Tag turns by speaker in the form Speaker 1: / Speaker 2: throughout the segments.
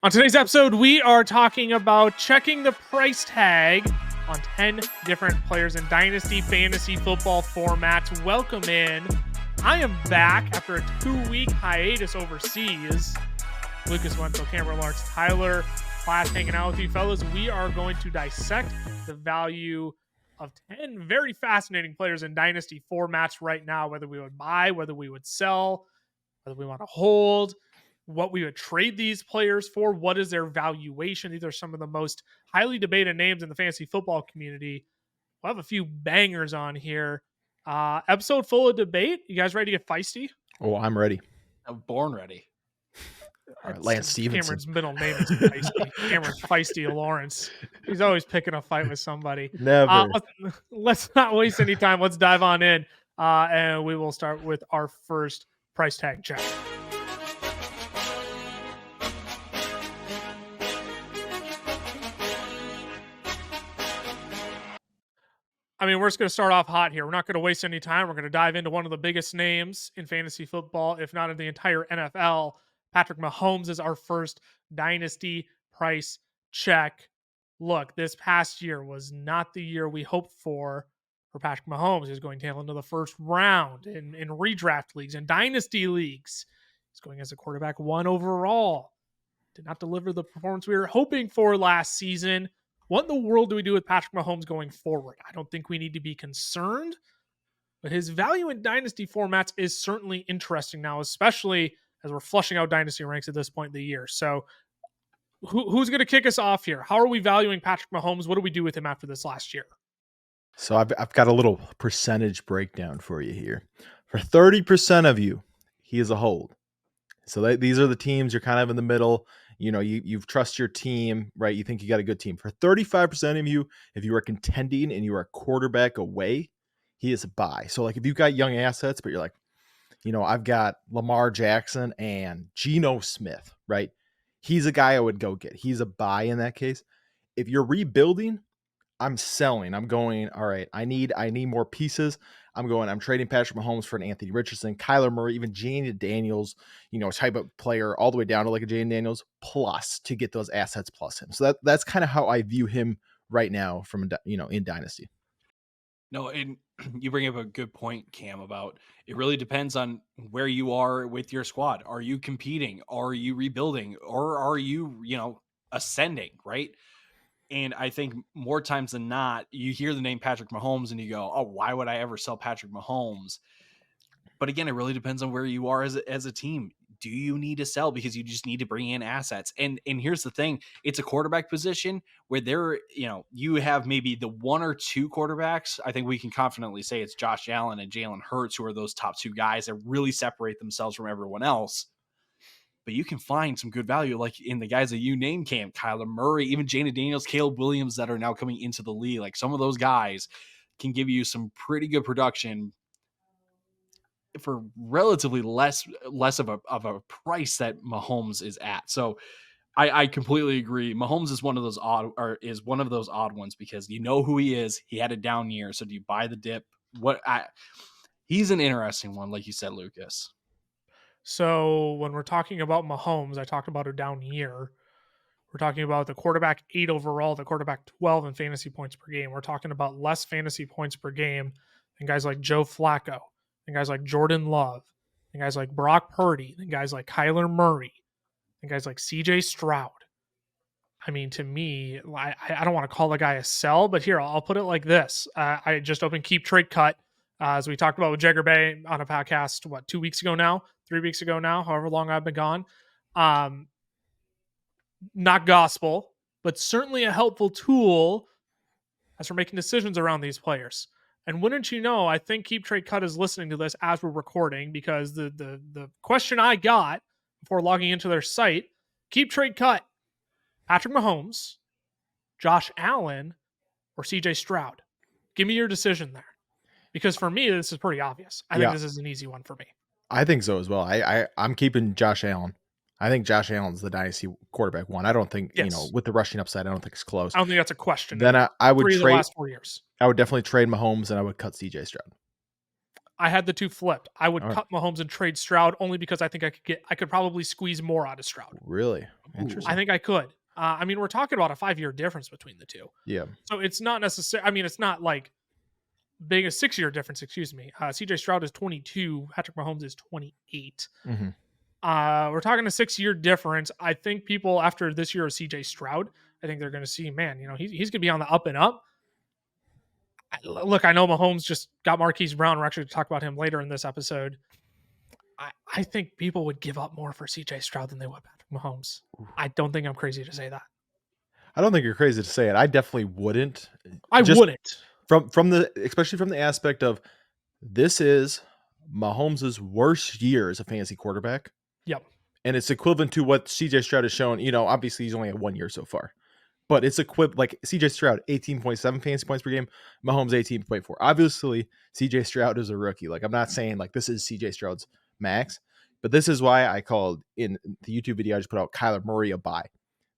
Speaker 1: On today's episode, we are talking about checking the price tag on 10 different players in Dynasty fantasy football formats. Welcome in. I am back after a 2-week hiatus overseas. Lucas Wenzel, Cameron Lawrence, Tyler Class hanging out with you fellas. We are going to dissect the value of 10 very fascinating players in Dynasty formats right now, whether we would buy, whether we would sell, whether we want to hold, what we would trade these players for, what is their valuation. These are some of the most highly debated names in the fantasy football community. We'll have a few bangers on here. Episode full of debate. You guys ready to get feisty?
Speaker 2: Oh, I'm ready.
Speaker 3: I'm born ready.
Speaker 2: All right, Lance Stevenson.
Speaker 1: Cameron's middle name is Feisty. Cameron's Feisty Lawrence. He's always picking a fight with somebody.
Speaker 2: Never.
Speaker 1: Let's not waste any time. Let's dive on in. And we will start with our first price tag check. I mean, we're just going to start off hot here. We're not going to waste any time. We're going to dive into one of the biggest names in fantasy football, if not in the entire NFL. Patrick Mahomes is our first Dynasty price check. Look, this past year was not the year we hoped for Patrick Mahomes. He's going tail into the first round in redraft leagues and Dynasty leagues. He's going as a quarterback 1 overall. Did not deliver the performance we were hoping for last season. What in the world do we do with Patrick Mahomes going forward? I don't think we need to be concerned, but his value in Dynasty formats is certainly interesting now, especially as we're flushing out Dynasty ranks at this point in the year. So who's going to kick us off here? How are we valuing Patrick Mahomes? What do we do with him after this last year?
Speaker 2: So I've got a little percentage breakdown for you here. For 30% of you, he is a hold. So these are the teams you're kind of in the middle. You know, you trust your team, right? You think you got a good team. For 35% of you, if you are contending and you are a quarterback away, he is a buy. So like if you've got young assets, but you're like, you know, I've got Lamar Jackson and Geno Smith, right? He's a guy I would go get. He's a buy in that case. If you're rebuilding, I'm selling. I'm going, all right, I need more pieces. I'm trading Patrick Mahomes for an Anthony Richardson, Kyler Murray, even Jane Daniels, you know, type of player all the way down to like a Jane Daniels plus to get those assets plus him. So that's kind of how I view him right now from, you know, in Dynasty.
Speaker 3: No, and you bring up a good point, Cam, about it really depends on where you are with your squad. Are you competing? Are you rebuilding? Or are you, you know, ascending, right? And I think more times than not, you hear the name Patrick Mahomes and you go, oh, why would I ever sell Patrick Mahomes? But again, it really depends on where you are as a team. Do you need to sell because you just need to bring in assets? And here's the thing. It's a quarterback position where you have maybe the 1 or 2 quarterbacks. I think we can confidently say it's Josh Allen and Jalen Hurts who are those top 2 guys that really separate themselves from everyone else. But you can find some good value like in the guys that you named, Cam, Kyler Murray, even Jane Daniels, Caleb Williams that are now coming into the league. Like some of those guys can give you some pretty good production for relatively less of a price that Mahomes is at. So I completely agree. Mahomes is one of those odd ones because you know who he is. He had a down year. So do you buy the dip? He's an interesting one, like you said, Lucas.
Speaker 1: So when we're talking about Mahomes, I talked about a down year. We're talking about the quarterback 8 overall, the quarterback 12 in fantasy points per game. We're talking about less fantasy points per game than guys like Joe Flacco, and guys like Jordan Love, and guys like Brock Purdy, and guys like Kyler Murray, and guys like CJ Stroud. I mean, to me, I don't want to call the guy a sell, but here, I'll put it like this. I just opened Keep Trade Cut. As we talked about with Jagger Bay on a podcast, 2 weeks ago now, 3 weeks ago now, however long I've been gone. Not gospel, but certainly a helpful tool as we're making decisions around these players. And wouldn't you know, I think Keep Trade Cut is listening to this as we're recording because the question I got before logging into their site, Keep Trade Cut, Patrick Mahomes, Josh Allen, or CJ Stroud. Give me your decision there. Because for me, this is pretty obvious. I think this is an easy one for me.
Speaker 2: I think so as well. I'm keeping Josh Allen. I think Josh Allen's the Dynasty quarterback 1. I don't think, you know, with the rushing upside, I don't think it's close.
Speaker 1: I don't think that's a question.
Speaker 2: Then I would trade
Speaker 1: the last 4 years.
Speaker 2: I would definitely trade Mahomes and I would cut CJ Stroud.
Speaker 1: I had the two flipped. I would
Speaker 2: All right.
Speaker 1: cut Mahomes and trade Stroud only because I think I could probably squeeze more out of Stroud.
Speaker 2: Really
Speaker 3: Ooh.
Speaker 2: interesting.
Speaker 1: I think I could. I mean, we're talking about a 5-year difference between the two.
Speaker 2: Yeah.
Speaker 1: So it's not necessary. I mean, it's not like big a 6-year difference, excuse me. CJ Stroud is 22, Patrick Mahomes is 28.
Speaker 2: Mhm.
Speaker 1: We're talking a 6-year difference. I think people after this year of CJ Stroud, I think they're going to see, man, he's going to be on the up and up. Look, I know Mahomes just got Marquise Brown. We're actually going to talk about him later in this episode. I think people would give up more for CJ Stroud than they would Patrick Mahomes. I don't think I'm crazy to say that.
Speaker 2: I don't think you're crazy to say it. I definitely wouldn't.
Speaker 1: I
Speaker 2: Just
Speaker 1: wouldn't.
Speaker 2: from the especially from the aspect of this is Mahomes' worst year as a fantasy quarterback.
Speaker 1: Yep.
Speaker 2: And it's equivalent to what CJ Stroud has shown. Obviously he's only had 1 year so far. But it's equivalent, like CJ Stroud, 18.7 fantasy points per game, Mahomes 18.4. Obviously, CJ Stroud is a rookie. Like, I'm not saying like this is CJ Stroud's max, but this is why I called in the YouTube video I just put out Kyler Murray a buy.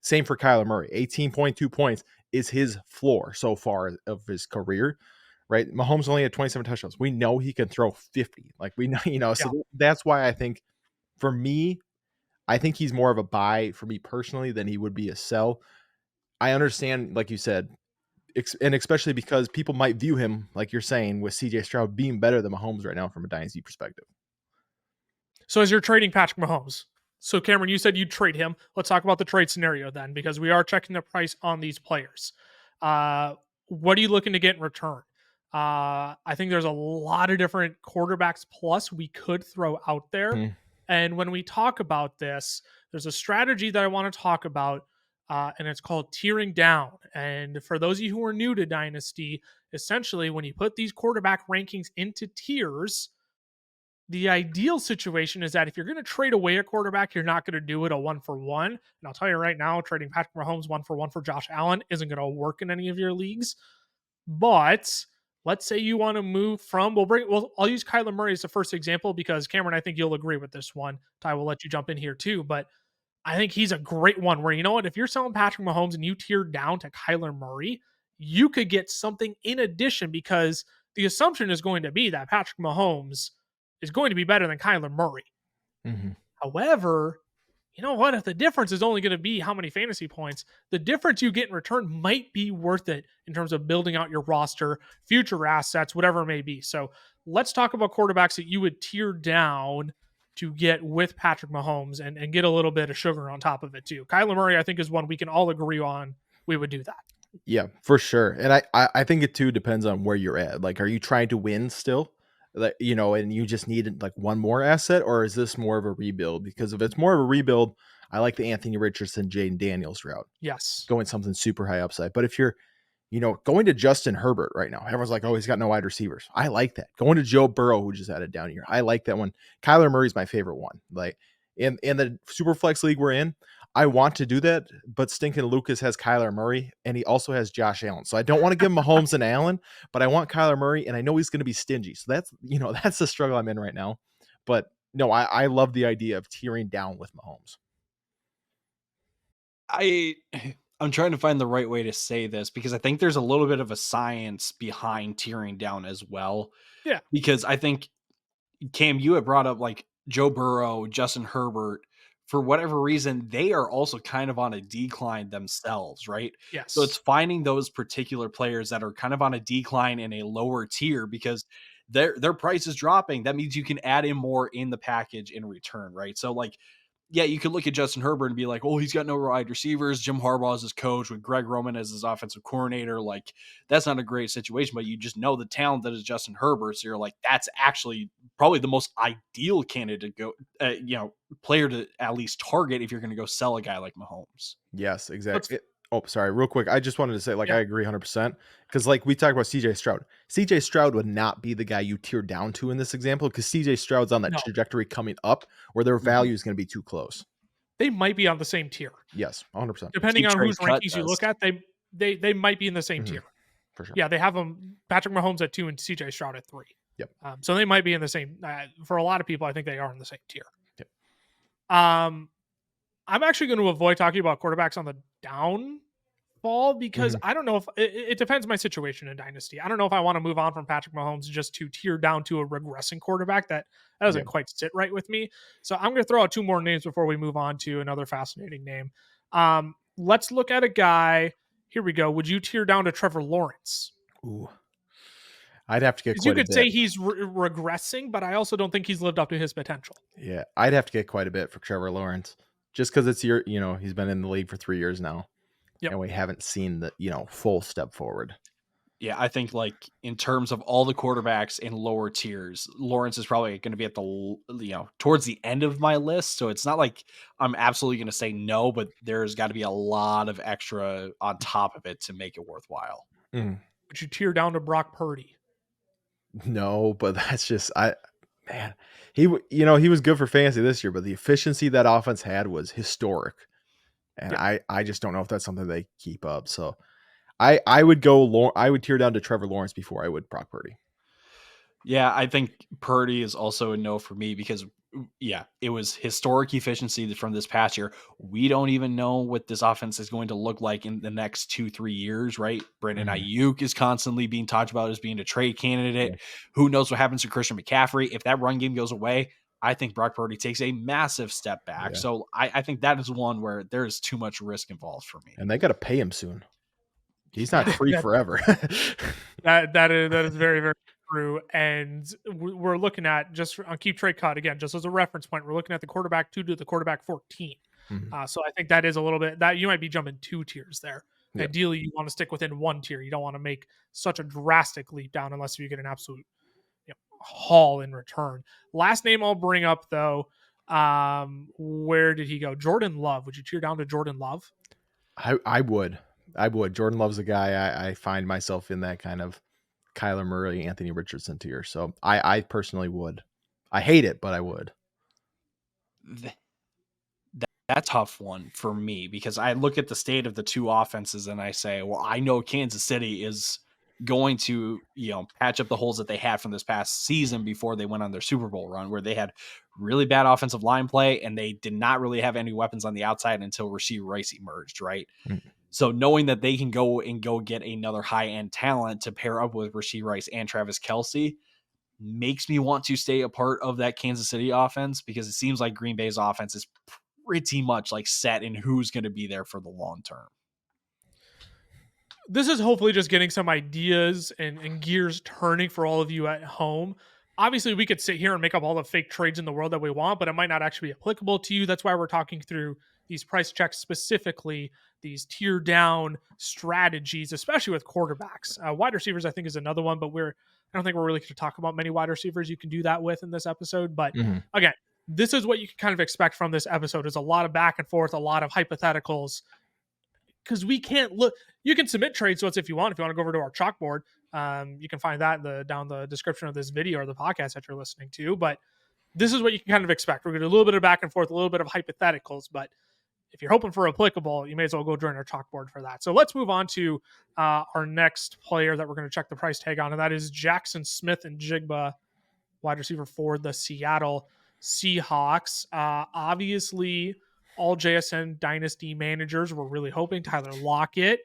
Speaker 2: Same for Kyler Murray. 18.2 points is his floor so far of his career, right? Mahomes only had 27 touchdowns. We know he can throw 50. Like, we know, so that's why I think for me, I think he's more of a buy for me personally than he would be a sell. I understand, like you said, and especially because people might view him, like you're saying, with CJ Stroud being better than Mahomes right now from a dynasty perspective.
Speaker 1: So as you're trading Patrick Mahomes, so Cameron, you said you'd trade him. Let's talk about the trade scenario then, because we are checking the price on these players. What are you looking to get in return? I think there's a lot of different quarterbacks plus we could throw out there.
Speaker 2: Mm.
Speaker 1: And when we talk about this, there's a strategy that I want to talk about, and it's called tiering down. And for those of you who are new to Dynasty, essentially, when you put these quarterback rankings into tiers, the ideal situation is that if you're going to trade away a quarterback, you're not going to do it a 1-for-1. And I'll tell you right now, trading Patrick Mahomes 1-for-1 for Josh Allen isn't going to work in any of your leagues. But let's say you want to move from, I'll use Kyler Murray as the first example because Cameron, I think you'll agree with this one. Ty will let you jump in here too, but I think he's a great one where, you know what, if you're selling Patrick Mahomes and you tier down to Kyler Murray, you could get something in addition because the assumption is going to be that Patrick Mahomes is going to be better than Kyler Murray.
Speaker 2: Mm-hmm.
Speaker 1: However, you know what, if the difference is only going to be how many fantasy points, the difference you get in return might be worth it in terms of building out your roster, future assets, whatever it may be. So let's talk about quarterbacks that you would tier down to get with Patrick Mahomes and get a little bit of sugar on top of it too. Kyler Murray, I think, is one we can all agree on. We would do that.
Speaker 2: Yeah, for sure. And I think it too depends on where you're at. Like, are you trying to win still? Like, and you just need like one more asset, or is this more of a rebuild? Because if it's more of a rebuild, I like the Anthony Richardson, Jaden Daniels route.
Speaker 1: Yes.
Speaker 2: Going something super high upside. But if you're, going to Justin Herbert right now, everyone's like, oh, he's got no wide receivers. I like that. Going to Joe Burrow, who just added down here. I like that one. Kyler Murray's my favorite one. Like in the super flex league we're in, I want to do that, but stinking Lucas has Kyler Murray and he also has Josh Allen. So I don't want to give him Mahomes and Allen, but I want Kyler Murray and I know he's going to be stingy. So that's, that's the struggle I'm in right now. But no, I love the idea of tearing down with Mahomes.
Speaker 3: I'm trying to find the right way to say this because I think there's a little bit of a science behind tearing down as well.
Speaker 1: Yeah.
Speaker 3: Because I think, Cam, you had brought up like Joe Burrow, Justin Herbert. For whatever reason, they are also kind of on a decline themselves, right?
Speaker 1: Yes.
Speaker 3: So it's finding those particular players that are kind of on a decline in a lower tier because their price is dropping. That means you can add in more in the package in return, right? So like, yeah, you could look at Justin Herbert and be like, oh, he's got no wide receivers. Jim Harbaugh is his coach with Greg Roman as his offensive coordinator. Like, that's not a great situation, but you just know the talent that is Justin Herbert. So you're like, that's actually probably the most ideal candidate to go, player to at least target if you're going to go sell a guy like Mahomes.
Speaker 2: Yes, exactly. Sorry, real quick. I just wanted to say, I agree 100%. Because, we talked about CJ Stroud. CJ Stroud would not be the guy you tier down to in this example because CJ Stroud's on that trajectory coming up where their value is going to be too close.
Speaker 1: They might be on the same tier.
Speaker 2: Yes, 100%.
Speaker 1: Depending on whose rankings you look at, they might be in the same tier.
Speaker 2: For sure.
Speaker 1: Yeah, they have them Patrick Mahomes at 2 and CJ Stroud at 3.
Speaker 2: Yep.
Speaker 1: So they might be in the same. For a lot of people, I think they are in the same tier.
Speaker 2: Yep.
Speaker 1: I'm actually going to avoid talking about quarterbacks on the down fall because
Speaker 2: Mhm.
Speaker 1: I don't know if it depends my situation in Dynasty. I don't know if I want to move on from Patrick Mahomes just to tier down to a regressing quarterback. That
Speaker 2: Yeah.
Speaker 1: doesn't quite sit right with me. So I'm going to throw out two more names before we move on to another fascinating name. Let's look at a guy. Here we go. Would you tier down to Trevor Lawrence?
Speaker 2: Ooh. I'd have to get
Speaker 1: Because you
Speaker 2: quite a
Speaker 1: could say
Speaker 2: bit.
Speaker 1: he's regressing, but I also don't think he's lived up to his potential.
Speaker 2: Yeah, I'd have to get quite a bit for Trevor Lawrence, just because it's he's been in the league for 3 years now,
Speaker 1: Yep.
Speaker 2: and we haven't seen the full step forward.
Speaker 3: Yeah, I think like in terms of all the quarterbacks in lower tiers, Lawrence is probably going to be at the towards the end of my list. So it's not like I'm absolutely going to say no, but there's got to be a lot of extra on top of it to make it worthwhile.
Speaker 2: Mm.
Speaker 1: Would you tier down to Brock Purdy?
Speaker 2: No, but that's just man, he was good for fantasy this year, but the efficiency that offense had was historic, and
Speaker 1: Yep.
Speaker 2: I just don't know if that's something they keep up. So I would tear down to Trevor Lawrence before I would Brock Purdy.
Speaker 3: Yeah, I think Purdy is also a no for me because, yeah, it was historic efficiency from this past year. We don't even know what this offense is going to look like in the next 2-3 years, right? Brandon
Speaker 2: Mhm.
Speaker 3: Ayuk is constantly being talked about as being a trade candidate.
Speaker 2: Yeah.
Speaker 3: Who knows what happens to Christian McCaffrey? If that run game goes away, I think Brock Purdy takes a massive step back.
Speaker 2: Yeah.
Speaker 3: So I think that is one where there is too much risk involved for me.
Speaker 2: And they got to pay him soon. He's not free forever.
Speaker 1: That is very, very true. And we're looking at just on keep trade cut again, just as a reference point. We're looking at the quarterback 2 to the quarterback 14.
Speaker 2: Mhm.
Speaker 1: So I think that is a little bit that you might be jumping 2 tiers there.
Speaker 2: Yep.
Speaker 1: Ideally, you want to stick within 1 tier. You don't want to make such a drastic leap down unless you get an absolute haul in return. Last name I'll bring up though. Where did he go? Jordan Love. Would you tier down to Jordan Love?
Speaker 2: I would. Jordan Love's a guy I find myself in that kind of Kyler Murray, Anthony Richardson tier. So I personally would. I hate it, but I would.
Speaker 3: That's a tough one for me because I look at the state of the two offenses and I say, well, I know Kansas City is going to, patch up the holes that they had from this past season before they went on their Super Bowl run, where they had really bad offensive line play and they did not really have any weapons on the outside until Rashee Rice emerged, right?
Speaker 2: Mm.
Speaker 3: So knowing that they can go get another high-end talent to pair up with Rashee Rice and Travis Kelce makes me want to stay a part of that Kansas City offense because it seems like Green Bay's offense is pretty much like set in who's going to be there for the long term.
Speaker 1: This is hopefully just getting some ideas and gears turning for all of you at home. Obviously, we could sit here and make up all the fake trades in the world that we want, but it might not actually be applicable to you. That's why we're talking through these price checks specifically, these tier down strategies, especially with quarterbacks. Wide receivers, I think, is another one, but I don't think we're really going to talk about many wide receivers you can do that with in this episode. But again, this is what you can kind of expect from this episode is a lot of back and forth, a lot of hypotheticals, because we can't look. You can submit trade splits if you want. If you want to go over to our chalkboard, you can find that down the description of this video or the podcast that you're listening to. But this is what you can kind of expect. We're going to do a little bit of back and forth, a little bit of hypotheticals. But if you're hoping for applicable, you may as well go join our chalkboard for that. So let's move on to our next player that we're going to check the price tag on, and that is Jaxon Smith-Njigba, wide receiver for the Seattle Seahawks. Obviously, all JSN Dynasty managers were really hoping Tyler Lockett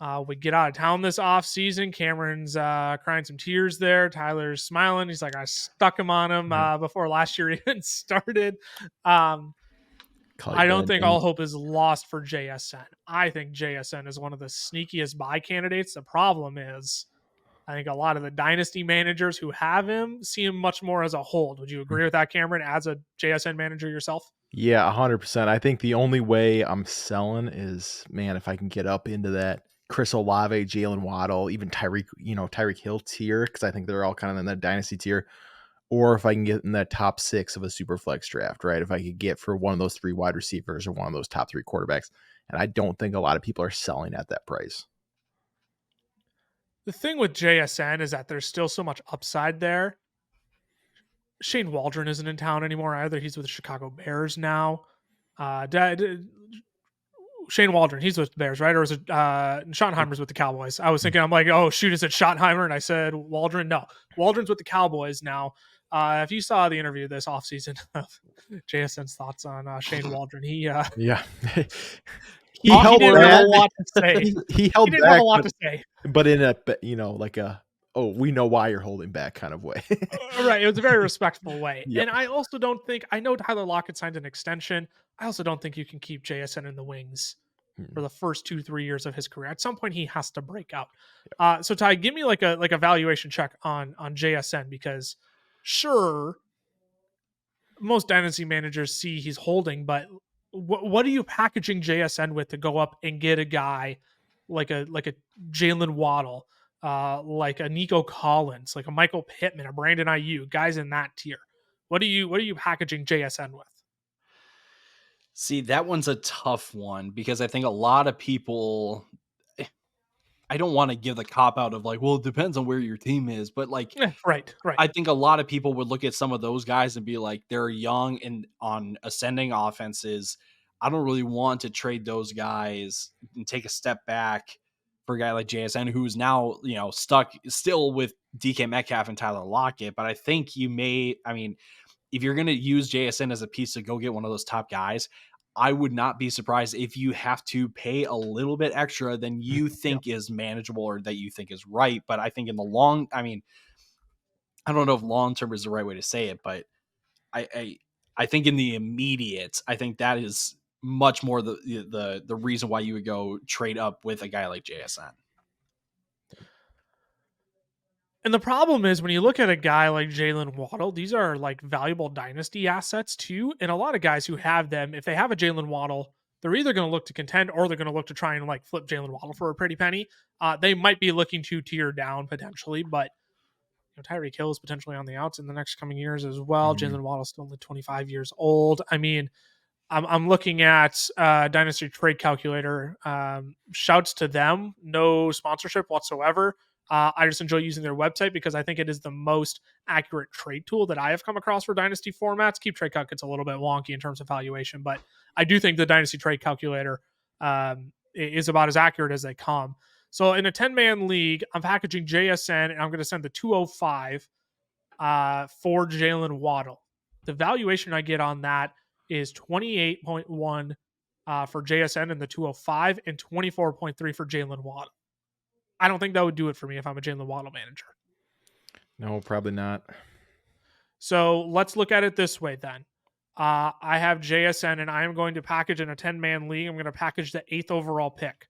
Speaker 1: would get out of town this offseason. Cameron's crying some tears there. Tyler's smiling. He's like, I stuck him on him before last year even started. I don't think all hope is lost for JSN. I think JSN is one of the sneakiest buy candidates. The problem is, I think a lot of the dynasty managers who have him see him much more as a hold. Would you agree with that, Cameron, as a JSN manager yourself?
Speaker 2: Yeah, 100%. I think the only way I'm selling is, man, if I can get up into that Chris Olave, Jalen Waddle, even Tyreek Hill tier, because I think they're all kind of in that dynasty tier, or if I can get in that top 6 of a super flex draft, right? If I could get for one of those 3 wide receivers or one of those top 3 quarterbacks. And I don't think a lot of people are selling at that price.
Speaker 1: The thing with JSN is that there's still so much upside there. Shane Waldron isn't in town anymore either. He's with the Chicago Bears now. Shane Waldron, he's with the Bears, right? Or is it Schottenheimer's with the Cowboys? I was thinking, I'm like, oh, shoot, is it Schottenheimer? And I said Waldron. No, Waldron's with the Cowboys now. If you saw the interview this offseason of JSN's thoughts on Shane Waldron, he
Speaker 2: he
Speaker 1: He
Speaker 2: held
Speaker 1: didn't have a
Speaker 2: back.
Speaker 1: lot to say.
Speaker 2: He
Speaker 1: He
Speaker 2: held
Speaker 1: didn't have a
Speaker 2: back,
Speaker 1: lot to say.
Speaker 2: but in a like a, oh, we know why you're holding back kind of way.
Speaker 1: Right, it was a very respectful way.
Speaker 2: Yep.
Speaker 1: And I also don't think I know Tyler Lockett signed an extension. I also don't think you can keep JSN in the wings for the first 2-3 years of his career. At some point, he has to break out. So Ty, give me like a valuation check on JSN, because sure, most dynasty managers see he's holding, but what are you packaging JSN with to go up and get a guy like a Jalen Waddle, like a Nico Collins, like a Michael Pittman, a Brandon Ayuk, guys in that tier? What are you packaging JSN with?
Speaker 3: See, that one's a tough one because I think a lot of people, I don't want to give the cop out of like, well, it depends on where your team is, but like,
Speaker 1: Right.
Speaker 3: I think a lot of people would look at some of those guys and be like, they're young and on ascending offenses. I don't really want to trade those guys and take a step back for a guy like JSN, who's now, stuck still with DK Metcalf and Tyler Lockett. But I think if you're going to use JSN as a piece to go get one of those top guys, I would not be surprised if you have to pay a little bit extra than you think is manageable or that you think is right. But I think in the I don't know if long term is the right way to say it, but I think in the immediate, I think that is much more the reason why you would go trade up with a guy like JSN.
Speaker 1: And the problem is when you look at a guy like Jalen Waddle, these are like valuable dynasty assets too. And a lot of guys who have them, if they have a Jalen Waddle, they're either going to look to contend or they're going to look to try and like flip Jalen Waddle for a pretty penny. They might be looking to tier down potentially, but Tyreek Hill is potentially on the outs in the next coming years as well. Jalen Waddle still only 25 years old. I mean, I'm looking at Dynasty Trade Calculator. Shouts to them. No sponsorship whatsoever. I just enjoy using their website because I think it is the most accurate trade tool that I have come across for Dynasty formats. Keep Trade Calc gets a little bit wonky in terms of valuation, but I do think the Dynasty Trade Calculator is about as accurate as they come. So in a 10-man league, I'm packaging JSN and I'm going to send the 205 for Jalen Waddle. The valuation I get on that is 28.1 for JSN in the 205 and 24.3 for Jalen Waddle. I don't think that would do it for me if I'm a Jalen Waddle manager.
Speaker 2: No, probably not.
Speaker 1: So let's look at it this way then. I have JSN and I am going to package in a 10-man league. I'm going to package the 8th overall pick.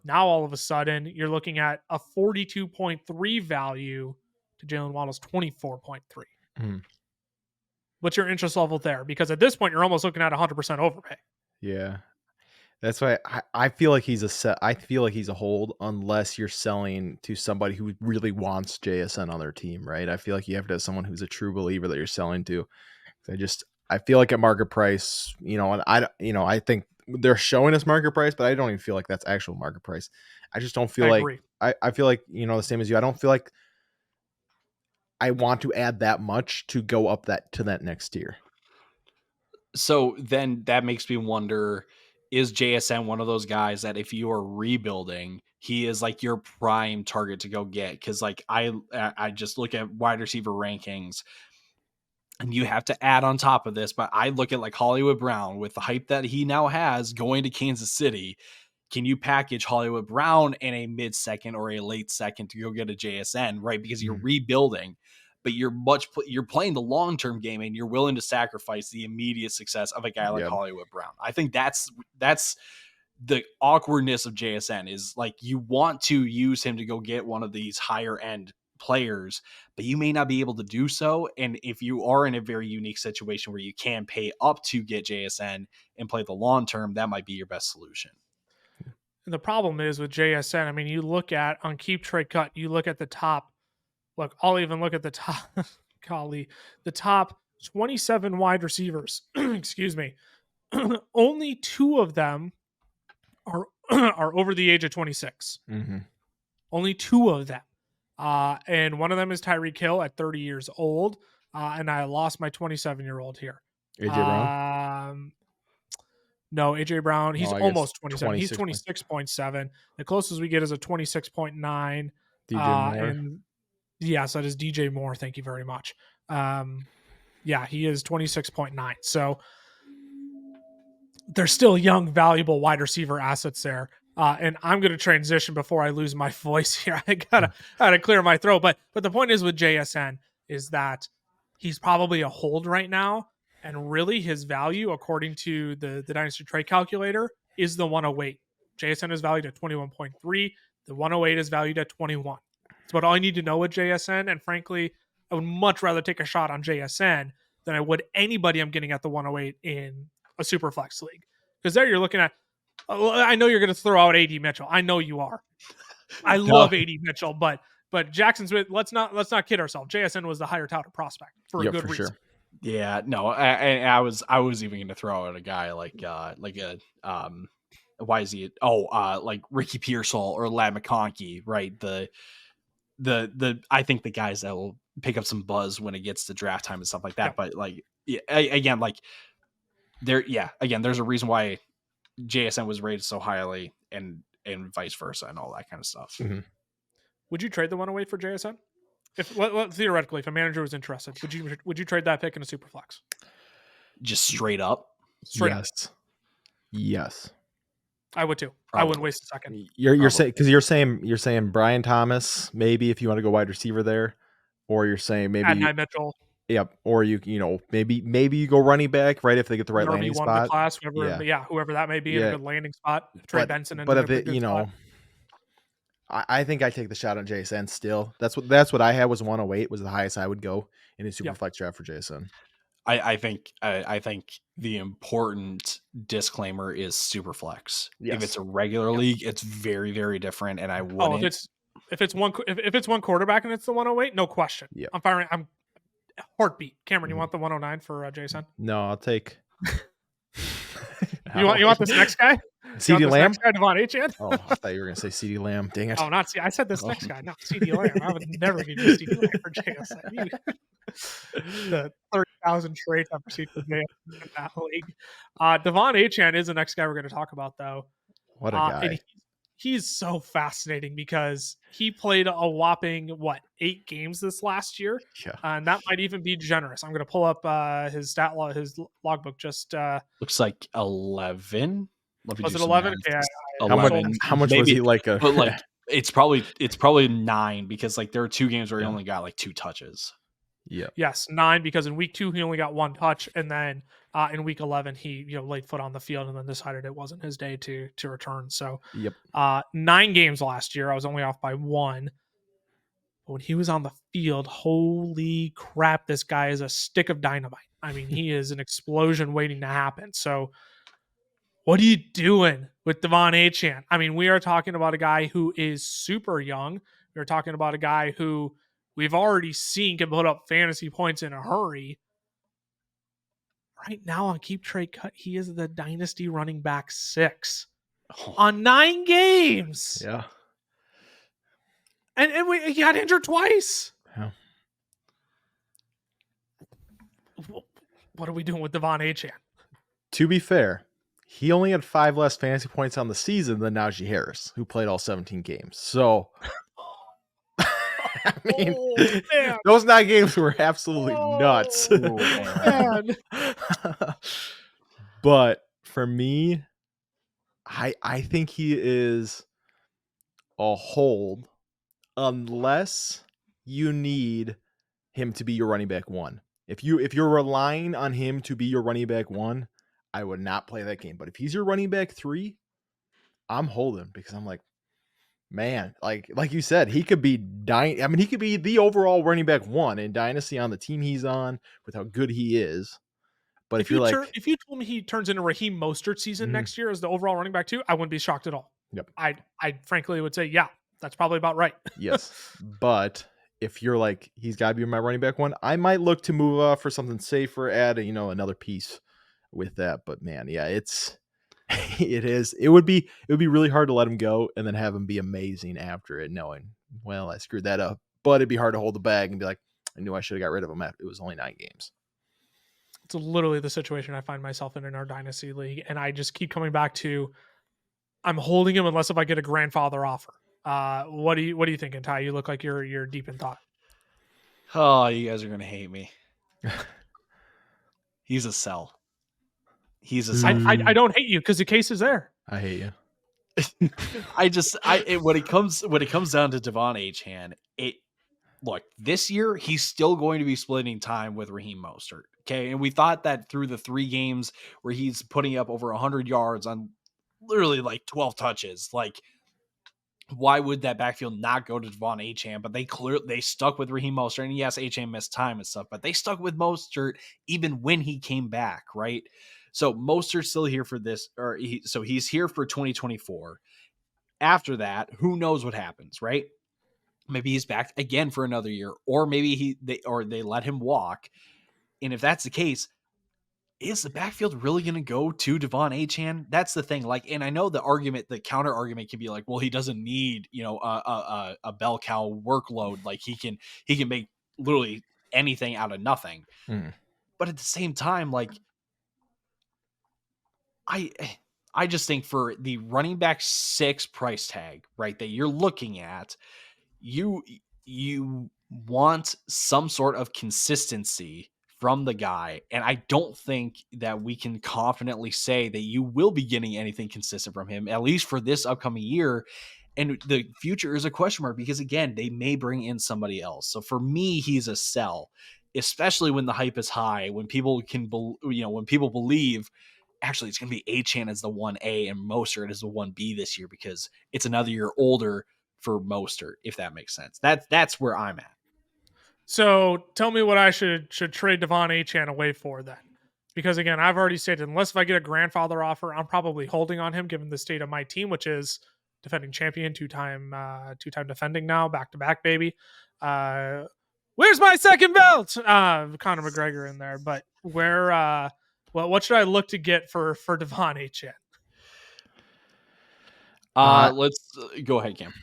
Speaker 1: Now all of a sudden you're looking at a 42.3 value to Jalen Waddle's 24.3. What's your interest level there? Because at this point you're almost looking at 100% overpay.
Speaker 2: Yeah. That's why I feel like he's a set. I feel like he's a hold unless you're selling to somebody who really wants JSN on their team, right? I feel like you have to have someone who's a true believer that you're selling to. I feel like at market price, and I think they're showing us market price, but I don't even feel like that's actual market price. I just don't feel like I feel like, the same as you. I don't feel like I want to add that much to go up to that next tier.
Speaker 3: So then that makes me wonder, is JSN one of those guys that if you are rebuilding, he is like your prime target to go get? Because like I just look at wide receiver rankings and you have to add on top of this, but I look at like Hollywood Brown with the hype that he now has going to Kansas City. Can you package Hollywood Brown in a mid-second or a late second to go get a JSN, right? Because you're rebuilding, but you're playing the long-term game and you're willing to sacrifice the immediate success of a guy like Hollywood Brown. I think that's the awkwardness of JSN is like you want to use him to go get one of these higher end players, but you may not be able to do so. And if you are in a very unique situation where you can pay up to get JSN and play the long term, that might be your best solution.
Speaker 1: And the problem is with JSN, I mean, you look at on Keep Trade Cut, you look at the top. Look, I'll even look at the top, golly, the top 27 wide receivers. Excuse me. Only 2 of them are over the age of 26. Only 2 of them. And one of them is Tyreek Hill at 30 years old. And I lost my 27-year-old here.
Speaker 2: AJ Brown?
Speaker 1: No, AJ Brown, he's almost 27.
Speaker 2: 26.
Speaker 1: He's 26.7. The closest we get is a 26.9.
Speaker 2: DJ Moore.
Speaker 1: And yes, that is DJ Moore. Thank you very much. Yeah, he is 26.9. So they're still young, valuable wide receiver assets there. And I'm going to transition before I lose my voice here. I gotta clear my throat. But the point is with JSN is that he's probably a hold right now, and really his value, according to the Dynasty trade calculator, is the 108. JSN is valued at 21.3. The 108 is valued at 21. It's about all I need to know with JSN. And frankly, I would much rather take a shot on JSN than I would anybody I'm getting at the 108 in a super flex league. Because there you're looking at, I know you're going to throw out AD Mitchell. I know you are. I love AD Mitchell, but Jaxon Smith, let's not kid ourselves. JSN was the higher touted prospect for a good reason.
Speaker 2: Sure.
Speaker 3: Yeah, no, I was even going to throw out a guy like why is he? Like Ricky Pearsall or Ladd McConkey, right? The I think the guys that will pick up some buzz when it gets to draft time and stuff like that. Yeah. But like, yeah, again, like there's a reason why JSN was rated so highly and vice versa and all that kind of stuff.
Speaker 2: Mm-hmm.
Speaker 1: Would you trade the 108 for JSN? If theoretically, if a manager was interested, would you trade that pick in a super flex?
Speaker 3: Just straight up?
Speaker 2: Yes.
Speaker 1: I would too. Probably. I wouldn't waste a second.
Speaker 2: You're saying because you're saying Brian Thomas maybe if you want to go wide receiver there, or you're saying maybe
Speaker 1: Adonai Mitchell.
Speaker 2: Yep. Or you maybe you go running back right if they get the right landing spot.
Speaker 1: Class, whoever that may be in a good landing spot. Trey Benson. But if it spot.
Speaker 2: I think I take the shot on JSN still. That's what I had was 108 was the highest I would go in a super flex draft for JSN.
Speaker 3: I think the important disclaimer is super flex. Yes. If it's a regular league, it's very, very different. And I wouldn't.
Speaker 1: If it's one quarterback and it's the 108, no question.
Speaker 2: Yeah.
Speaker 1: I'm heartbeat. Cameron, you want the 109 for Jason?
Speaker 2: No, I'll take.
Speaker 1: you want this next guy?
Speaker 2: CeeDee Lamb?
Speaker 1: Next guy, Devon Achane?
Speaker 2: Oh, I thought you were going to say CeeDee Lamb. Dang it.
Speaker 1: Oh, I said this next guy, not CeeDee Lamb. I would never give you CeeDee Lamb for JSN. The 30,000 trades I've received from JSN in that league. Devon Achane is the next guy we're going to talk about, though.
Speaker 2: What a guy.
Speaker 1: And he's so fascinating because he played a whopping, 8 games this last year?
Speaker 2: Yeah.
Speaker 1: And that might even be generous. I'm going to pull up his stat log, his logbook. Just
Speaker 3: looks like 11.
Speaker 1: Was it 11? Yeah.
Speaker 3: 11.
Speaker 2: How much was he like a?
Speaker 3: But like it's probably 9 because like there are 2 games where he only got like 2 touches.
Speaker 2: Yeah.
Speaker 1: Yes, 9 because in week 2 he only got 1 touch, and then in week 11 he laid foot on the field and then decided it wasn't his day to return. So 9 games last year. I was only off by 1. But when he was on the field, holy crap, this guy is a stick of dynamite. I mean, he is an explosion waiting to happen. So what are you doing with Devon Achane? I mean, we are talking about a guy who is super young. We're talking about a guy who we've already seen can put up fantasy points in a hurry. Right now on Keep Trade Cut, he is the Dynasty running back 6 on 9 games.
Speaker 2: Yeah.
Speaker 1: And he got injured twice.
Speaker 2: Yeah.
Speaker 1: What are we doing with Devon Achane?
Speaker 2: To be fair, he only had 5 less fantasy points on the season than Najee Harris, who played all 17 games. So, I mean, those 9 games were absolutely nuts. But for me, I think he is a hold unless you need him to be your running back 1. If you're relying on him to be your running back 1, I would not play that game. But if he's your running back 3, I'm holding because I'm like, man, like you said, he could be he could be the overall running back 1 in Dynasty on the team he's on with how good he is. But if you
Speaker 1: told me he turns into Raheem Mostert season next year as the overall running back 2, I wouldn't be shocked at all.
Speaker 2: Yep.
Speaker 1: I frankly would say, yeah, that's probably about right.
Speaker 2: Yes. But if you're like, he's got to be my running back 1, I might look to move off for something safer, add another piece with that. But man, yeah, it would be really hard to let him go and then have him be amazing after it, knowing, well, I screwed that up. But it'd be hard to hold the bag and be like, I knew I should have got rid of him after it was only 9 games.
Speaker 1: It's literally the situation I find myself in our Dynasty league, and I just keep coming back to, I'm holding him unless if I get a grandfather offer. What do you think, Ty? You look like you're deep in thought.
Speaker 3: Oh, you guys are gonna hate me. He's a sell. He's a sell.
Speaker 1: I don't hate you because the case is there.
Speaker 2: I hate you.
Speaker 3: When it comes down to Devon Achane, look, this year he's still going to be splitting time with Raheem Mostert. Okay, and we thought that through the 3 games where he's putting up over 100 yards on literally like 12 touches, like why would that backfield not go to Devon Achane? But they stuck with Raheem Mostert, and yes, Achane missed time and stuff, but they stuck with Mostert even when he came back, right? So Mostert's still here for this, so he's here for 2024. After that, who knows what happens, right? Maybe he's back again for another year, or maybe they let him walk. And if that's the case, is the backfield really going to go to Devon Achane? That's the thing. Like, and I know the counter argument can be like, well, he doesn't need, a bell cow workload. Like he can make literally anything out of nothing. But at the same time, like I just think for the running back 6 price tag, right, that you're looking at, you want some sort of consistency from the guy. And I don't think that we can confidently say that you will be getting anything consistent from him, at least for this upcoming year. And the future is a question mark because, again, they may bring in somebody else. So for me, he's a sell, especially when the hype is high, when people when people believe actually it's going to be Achane as the 1A and Mostert as the 1B this year because it's another year older for Mostert, if that makes sense. That's where I'm at.
Speaker 1: So tell me what I should trade Devon Achane away for then. Because again, I've already stated, unless if I get a grandfather offer, I'm probably holding on him given the state of my team, which is defending champion, two-time defending now, back-to-back, baby. Where's my second belt? Conor McGregor in there. But what should I look to get for Devon Achane?
Speaker 3: Let's go ahead, Cam.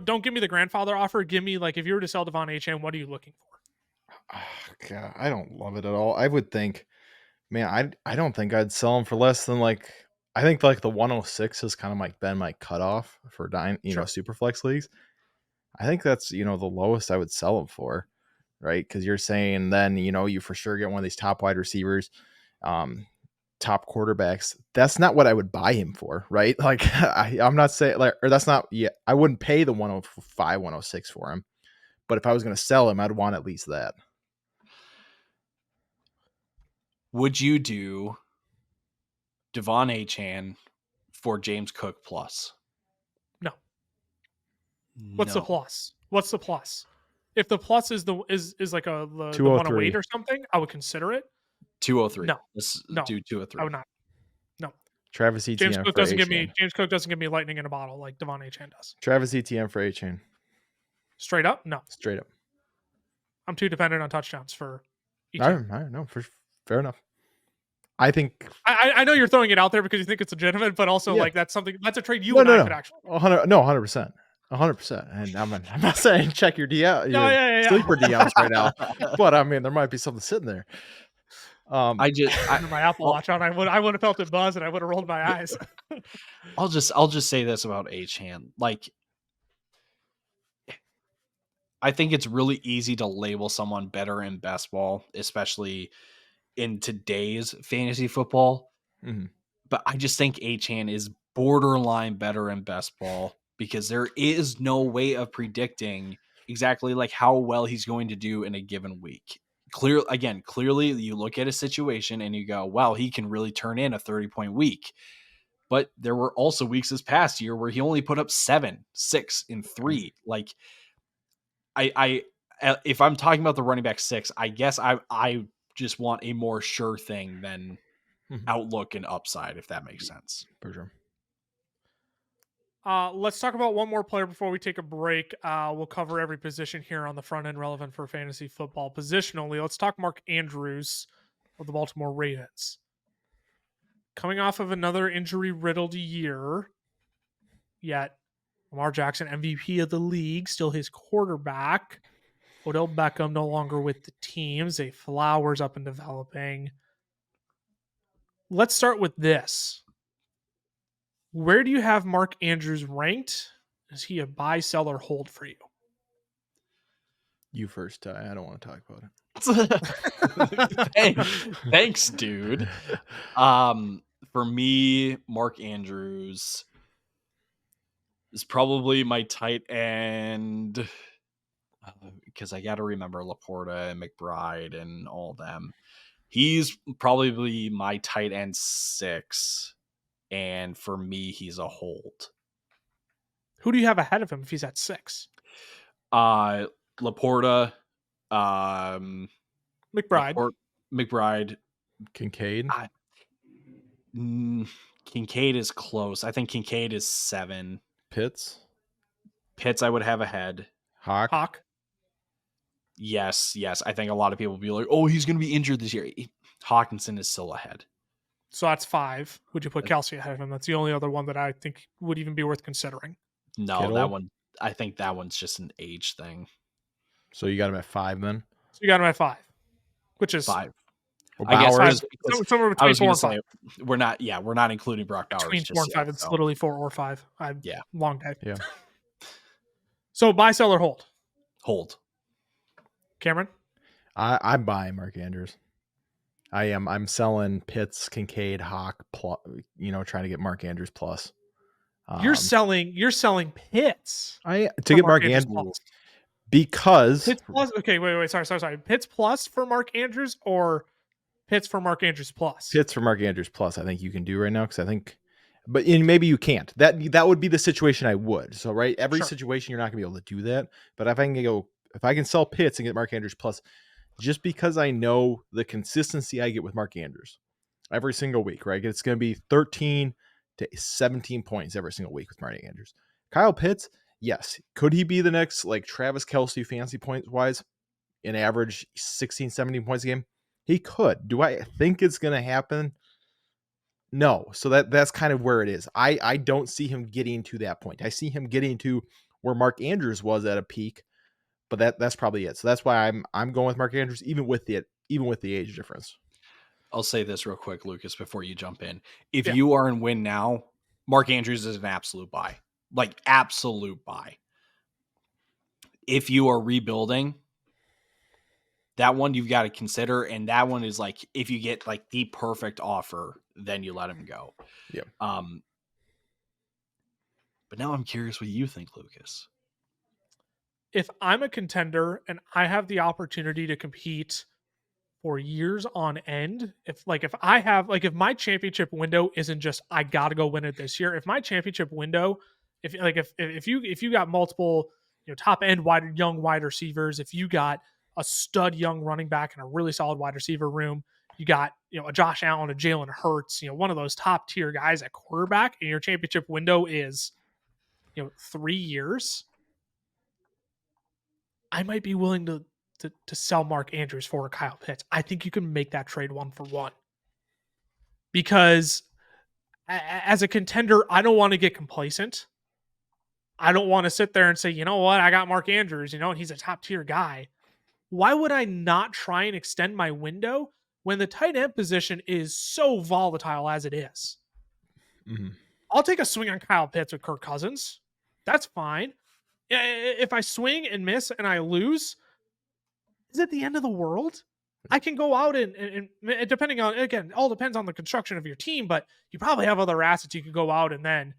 Speaker 1: Don't give me the grandfather offer. Give me, like, if you were to sell Devon Achane, what are you looking for?
Speaker 2: God, I don't love it at all. I would think, man, I don't think I'd sell him for less than I think like the 106 has kind of like been my cutoff for super flex leagues. I think that's, the lowest I would sell him for, right? Because you're saying then, you for sure get one of these top wide receivers, top quarterbacks. That's not what I would buy him for, right? Like I'm not saying I wouldn't pay the 105, 106 for him. But if I was going to sell him, I'd want at least that.
Speaker 3: Would you do Devon Achane for James Cook plus?
Speaker 1: No. What's the plus? What's the plus? If the plus is like the 108 or something, I would consider it.
Speaker 3: 203.
Speaker 1: No.
Speaker 3: Let's
Speaker 1: no.
Speaker 3: do 203.
Speaker 1: I would not. No.
Speaker 2: Travis Etienne
Speaker 1: James Cook doesn't give me lightning in a bottle like Devon Achane does.
Speaker 2: Travis Etienne for Achane.
Speaker 1: Straight up? No.
Speaker 2: Straight up.
Speaker 1: I'm too dependent on touchdowns for
Speaker 2: Etienne. I know. Fair enough. I think
Speaker 1: I know you're throwing it out there because you think it's legitimate, but also like that's a trade you I could actually.
Speaker 2: 100%. 100%. And I'm not saying check your DM, sleeper DMs right now, but I mean there might be something sitting there.
Speaker 1: I my Apple Watch on. I would have felt it buzz and I would have rolled my eyes.
Speaker 3: I'll just say this about Achane. Like, I think it's really easy to label someone better in best ball, especially in today's fantasy football.
Speaker 2: Mm-hmm.
Speaker 3: But I just think Achane is borderline better in best ball because there is no way of predicting exactly like how well he's going to do in a given week. Clearly you look at a situation and you go, wow, he can really turn in a 30-point week. But there were also weeks this past year where he only put up 7, 6, and 3. Like I if I'm talking about the running back 6, I guess I just want a more sure thing than outlook and upside, if that makes sense.
Speaker 2: For sure.
Speaker 1: Let's talk about one more player before we take a break. We'll cover every position here on the front end relevant for fantasy football. Positionally, let's talk Mark Andrews of the Baltimore Ravens. Coming off of another injury-riddled year, yet Lamar Jackson, MVP of the league, still his quarterback. Odell Beckham no longer with the team. Zay Flowers up and developing. Let's start with this. Where do you have Mark Andrews ranked? Is he a buy, sell, or hold for you?
Speaker 2: You first, Ty. I don't want to talk about it.
Speaker 3: Thanks, dude. For me, Mark Andrews is probably my tight end because I got to remember Laporta and McBride and all them. He's probably my tight end 6, and for me, he's a hold.
Speaker 1: Who do you have ahead of him if he's at 6?
Speaker 3: Laporta,
Speaker 1: McBride.
Speaker 3: McBride,
Speaker 2: Kincaid,
Speaker 3: Kincaid is close. I think Kincaid is 7.
Speaker 2: Pitts,
Speaker 3: I would have ahead.
Speaker 2: Hawk.
Speaker 3: Yes. I think a lot of people will be like, "Oh, he's going to be injured this year." Hawkinson is still ahead.
Speaker 1: So that's 5. Would you put Kelsey ahead of him? That's the only other one that I think would even be worth considering.
Speaker 3: No,
Speaker 2: Kittle?
Speaker 3: that one. I think that one's just an age thing.
Speaker 2: So you got him at 5 then?
Speaker 1: So you got him at 5, which is
Speaker 3: 5.
Speaker 2: Well,
Speaker 3: I guess
Speaker 2: Bowers,
Speaker 1: somewhere between 4 and 5.
Speaker 3: We're not including Brock Bowers.
Speaker 1: Between 4 and 5, it's literally 4 or 5. Long day.
Speaker 2: Yeah.
Speaker 1: So buy, sell, or hold?
Speaker 3: Hold.
Speaker 1: Cameron?
Speaker 2: I'm buying Mark Andrews. I'm selling Pitts, Kincaid, Hawk, trying to get Mark Andrews plus.
Speaker 1: You're selling Pitts
Speaker 2: to get Mark Andrews
Speaker 1: plus.
Speaker 2: Because
Speaker 1: Pitts plus. Okay, wait. Sorry. Pitts plus for Mark Andrews or Pitts for Mark Andrews plus?
Speaker 2: Pitts for Mark Andrews plus. I think you can do right now because I think, but maybe you can't. That would be the situation I would. So right, every situation you're not gonna be able to do that. But if I can sell Pitts and get Mark Andrews plus, just because I know the consistency I get with Mark Andrews every single week, right? It's going to be 13 to 17 points every single week with Mark Andrews. Kyle Pitts, yes. Could he be the next like Travis Kelce fancy points wise, an average 16, 17 points a game? He could. Do I think it's going to happen? No. So that's kind of where it is. I don't see him getting to that point. I see him getting to where Mark Andrews was at a peak. But that's probably it. So that's why I'm going with Mark Andrews, even with the age difference.
Speaker 3: I'll say this real quick, Lucas, before you jump in. If you are in win now, Mark Andrews is an absolute buy. Like absolute buy. If you are rebuilding, that one you've got to consider. And that one is like if you get like the perfect offer, then you let him go.
Speaker 2: Yeah.
Speaker 3: But now I'm curious what you think, Lucas.
Speaker 1: If I'm a contender and I have the opportunity to compete for years on end, if my championship window isn't just I gotta go win it this year, if my championship window, if you got multiple top end young wide receivers, if you got a stud young running back and a really solid wide receiver room, you got a Josh Allen, a Jalen Hurts, one of those top tier guys at quarterback, and your championship window is 3 years. I might be willing to sell Mark Andrews for Kyle Pitts. I think you can make that trade 1-for-1. Because as a contender, I don't want to get complacent. I don't want to sit there and say, you know what, I got Mark Andrews, and he's a top tier guy. Why would I not try and extend my window when the tight end position is so volatile as it is?
Speaker 2: Mm-hmm.
Speaker 1: I'll take a swing on Kyle Pitts with Kirk Cousins. That's fine. If I swing and miss and I lose, is it the end of the world? I can go out and depending on, again, it all depends on the construction of your team, but you probably have other assets you could go out and then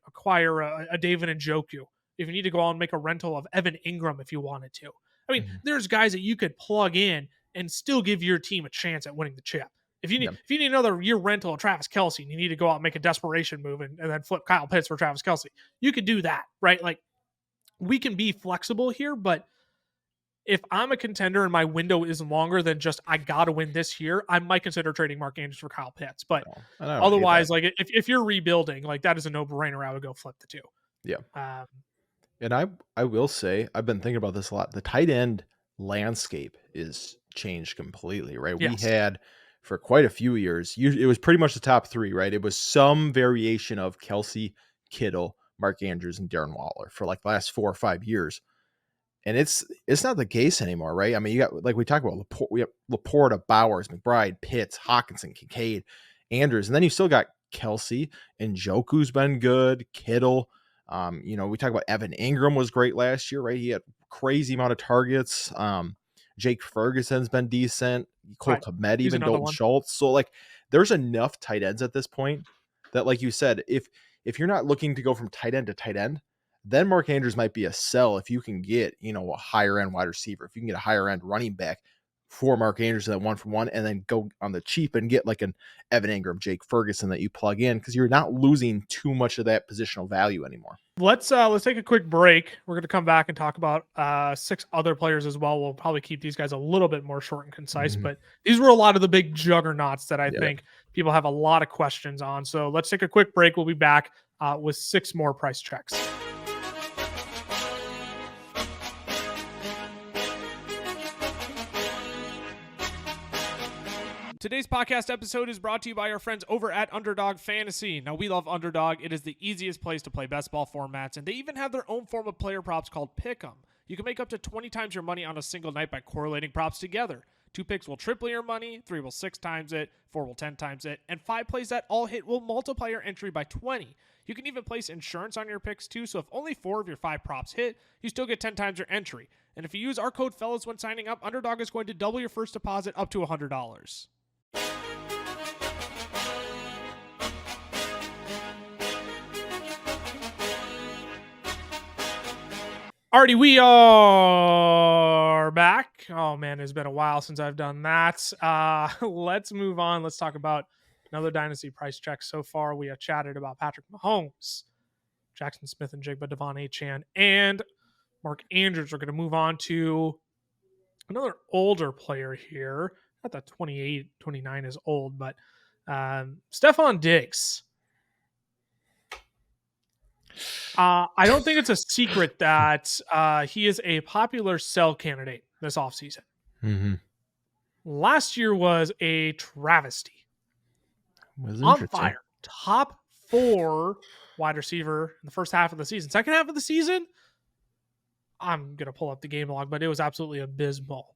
Speaker 1: acquire a David Njoku. If you need to go out and make a rental of Evan Ingram if you wanted to. I mean, there's guys that you could plug in and still give your team a chance at winning the chip. If you need another year rental of Travis Kelce and you need to go out and make a desperation move and then flip Kyle Pitts for Travis Kelce, you could do that, right? Like, we can be flexible here, but if I'm a contender and my window is longer than just I got to win this year, I might consider trading Mark Andrews for Kyle Pitts. But otherwise, like if you're rebuilding, like that is a no-brainer. I would go flip the two.
Speaker 2: Yeah. And I will say, I've been thinking about this a lot. The tight end landscape is changed completely, right?
Speaker 1: Yes.
Speaker 2: We had for quite a few years, it was pretty much the top 3, right? It was some variation of Kelce, Kittle, Mark Andrews, and Darren Waller for like the last 4 or 5 years. And it's not the case anymore, right? I mean, you got, like we talked about, we have Laporta, Bowers, McBride, Pitts, Hawkinson, Kincaid, Andrews, and then you still got Kelce, and Njoku's been good, Kittle. We talk about Evan Ingram was great last year, right? He had crazy amount of targets. Jake Ferguson's been decent. Cole
Speaker 1: Right.
Speaker 2: Kmet,
Speaker 1: He's
Speaker 2: even
Speaker 1: another
Speaker 2: Dalton
Speaker 1: one.
Speaker 2: Schultz. So like, there's enough tight ends at this point that, like you said, if you're not looking to go from tight end to tight end, then Mark Andrews might be a sell if you can get, a higher end wide receiver, if you can get a higher end running back for Mark Andrews, that 1-for-1, and then go on the cheap and get like an Evan Ingram, Jake Ferguson that you plug in, because you're not losing too much of that positional value anymore.
Speaker 1: Let's take a quick break. We're going to come back and talk about 6 other players as well. We'll probably keep these guys a little bit more short and concise, but these were a lot of the big juggernauts that I think people have a lot of questions on. So let's take a quick break. We'll be back with 6 more price checks. Today's podcast episode is brought to you by our friends over at Underdog Fantasy. Now, we love Underdog. It is the easiest place to play best ball formats, and they even have their own form of player props called Pick'em. You can make up to 20 times your money on a single night by correlating props together. 2 picks will triple your money, 3 will 6 times it, 4 will 10 times it, and 5 plays that all hit will multiply your entry by 20. You can even place insurance on your picks too, so if only 4 of your 5 props hit, you still get 10 times your entry. And if you use our code FELLAS when signing up, Underdog is going to double your first deposit up to $100. Alrighty, we are back. Oh man, it's been a while since I've done that. Let's move on. Let's talk about another Dynasty price check. So far, we have chatted about Patrick Mahomes, Jaxon Smith-Njigba, Achane, and Mark Andrews. We're going to move on to another older player here. Not that 28, 29 is old, but Stefon Diggs. I don't think it's a secret that he is a popular sell candidate this offseason.
Speaker 2: Mm-hmm.
Speaker 1: Last year was a travesty. On fire. Top 4 wide receiver in the first half of the season. Second half of the season, I'm going to pull up the game log, but it was absolutely abysmal.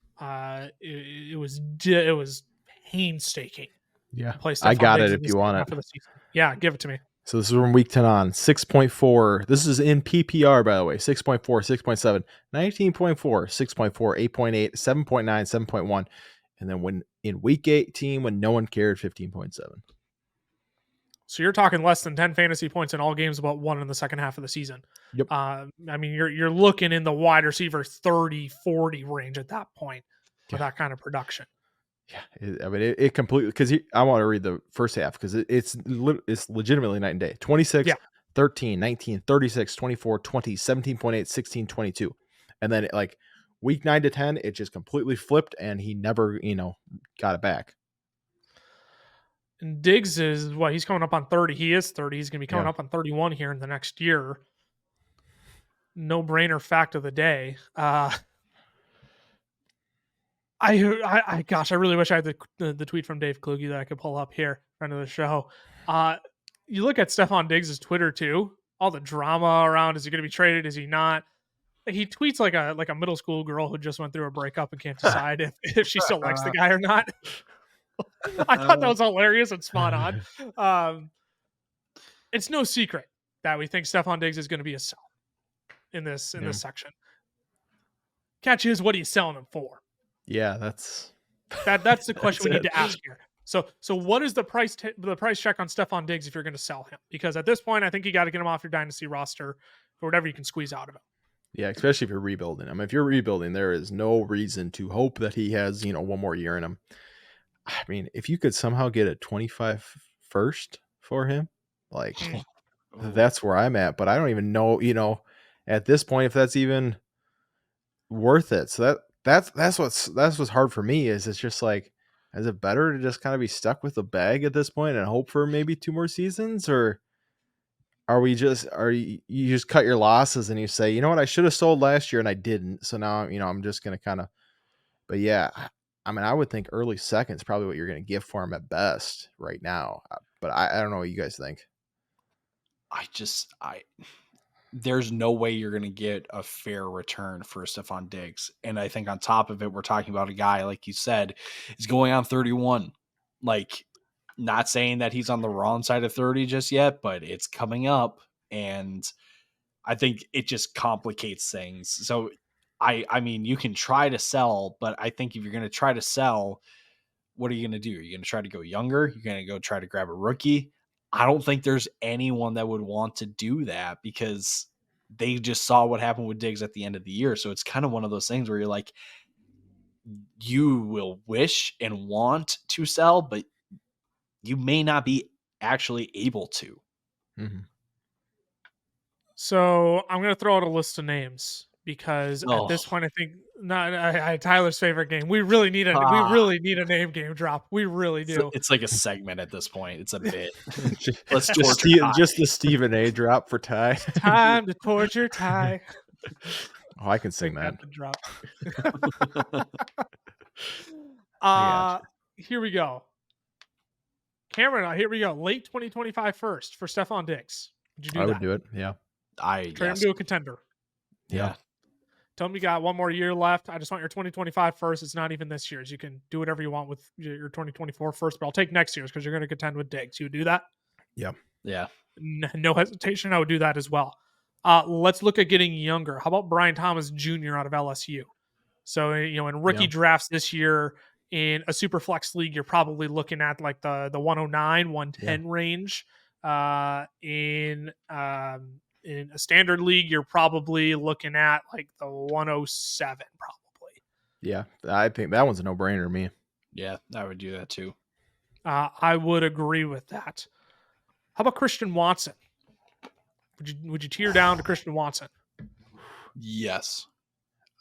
Speaker 1: It was painstaking.
Speaker 2: Yeah, I got it if you want it.
Speaker 1: Yeah, give it to me.
Speaker 2: So this is from week 10 on. 6.4. This is in PPR, by the way. 6.4, 6.7, 19.4, 6.4, 8.8, 7.9, 7.1. And then when in week 18, when no one cared, 15.7.
Speaker 1: So you're talking less than 10 fantasy points in all games, about 1 in the second half of the season.
Speaker 2: Yep.
Speaker 1: I mean, you're looking in the wide receiver 30, 40 range at that point for that kind of production.
Speaker 2: Yeah, it completely, because I want to read the first half because it's legitimately night and day. 26, 13, 19, 36, 24, 20, 17.8, 16, 22. And then like week 9 to 10, it just completely flipped and he never, got it back.
Speaker 1: And Diggs is he's coming up on 30. He is 30. He's going to be coming up on 31 here in the next year. No brainer fact of the day. I gosh, I really wish I had the tweet from Dave Kluge that I could pull up here, friend of the show. You look at Stefon Diggs' Twitter too, all the drama around, is he going to be traded? Is he not? He tweets like a middle school girl who just went through a breakup and can't decide if she still likes the guy or not. I thought that was hilarious and spot on. It's no secret that we think Stefon Diggs is going to be a sell in this section. Catch is, what are you selling him for?
Speaker 2: Yeah, that's
Speaker 1: the question we need to ask here. So what is the price check on Stefon Diggs if you're going to sell him? Because at this point, I think you got to get him off your dynasty roster for whatever you can squeeze out of him.
Speaker 2: Yeah, especially if you're rebuilding him. If you're rebuilding, there is no reason to hope that he has, 1 more year in him. I mean, if you could somehow get a 25 first for him, like that's where I'm at. But I don't even know, at this point, if that's even worth it. So that's what's hard for me is it's just like, is it better to just kind of be stuck with the bag at this point and hope for maybe 2 more seasons, or you just cut your losses and you say, you know what, I should have sold last year and I didn't. So now, I'm just going to kind of, but yeah, I mean, I would think early second is probably what you're going to give for him at best right now. But I don't know what you guys think.
Speaker 3: There's no way you're going to get a fair return for Stefon Diggs. And I think on top of it, we're talking about a guy, like you said, is going on 31. Like, not saying that he's on the wrong side of 30 just yet, but it's coming up. And I think it just complicates things. So I mean, you can try to sell, but I think if you're going to try to sell, what are you going to do? Are you going to try to go younger? You're going to go try to grab a rookie? I don't think there's anyone that would want to do that because they just saw what happened with Diggs at the end of the year. So it's kind of one of those things where you're like, you will wish and want to sell, but you may not be actually able to.
Speaker 2: Mm-hmm.
Speaker 1: So I'm going to throw out a list of names because at this point, I think Tyler's favorite game. We really need a name game drop. We really do.
Speaker 3: It's like a segment at this point. It's a bit.
Speaker 2: Let's just the Stephen A drop for Ty.
Speaker 1: Time to torture Ty.
Speaker 2: Oh, I can sing that.
Speaker 1: Drop. Here we go. Cameron, here we go. Late 2025 first for Stefon Diggs. Would you do that?
Speaker 2: I would do it. Yeah.
Speaker 1: Trade him to a contender.
Speaker 2: Yeah.
Speaker 1: Tell him you got one more year left. I just want your 2025 first. It's not even this year's. You can do whatever you want with your 2024 first, but I'll take next year's because you're going to contend with Diggs. You would do that?
Speaker 2: Yeah.
Speaker 3: Yeah.
Speaker 1: No hesitation. I would do that as well. Let's look at getting younger. How about Brian Thomas Jr. out of LSU? So, in rookie drafts this year in a super flex league, you're probably looking at like the 109, 110 range. In a standard league, you're probably looking at like the 107 probably.
Speaker 2: Yeah, I think that one's a no-brainer to me.
Speaker 3: Yeah, I would do that too.
Speaker 1: I would agree with that. How about Christian Watson? Would you tear down to Christian Watson?
Speaker 3: Yes.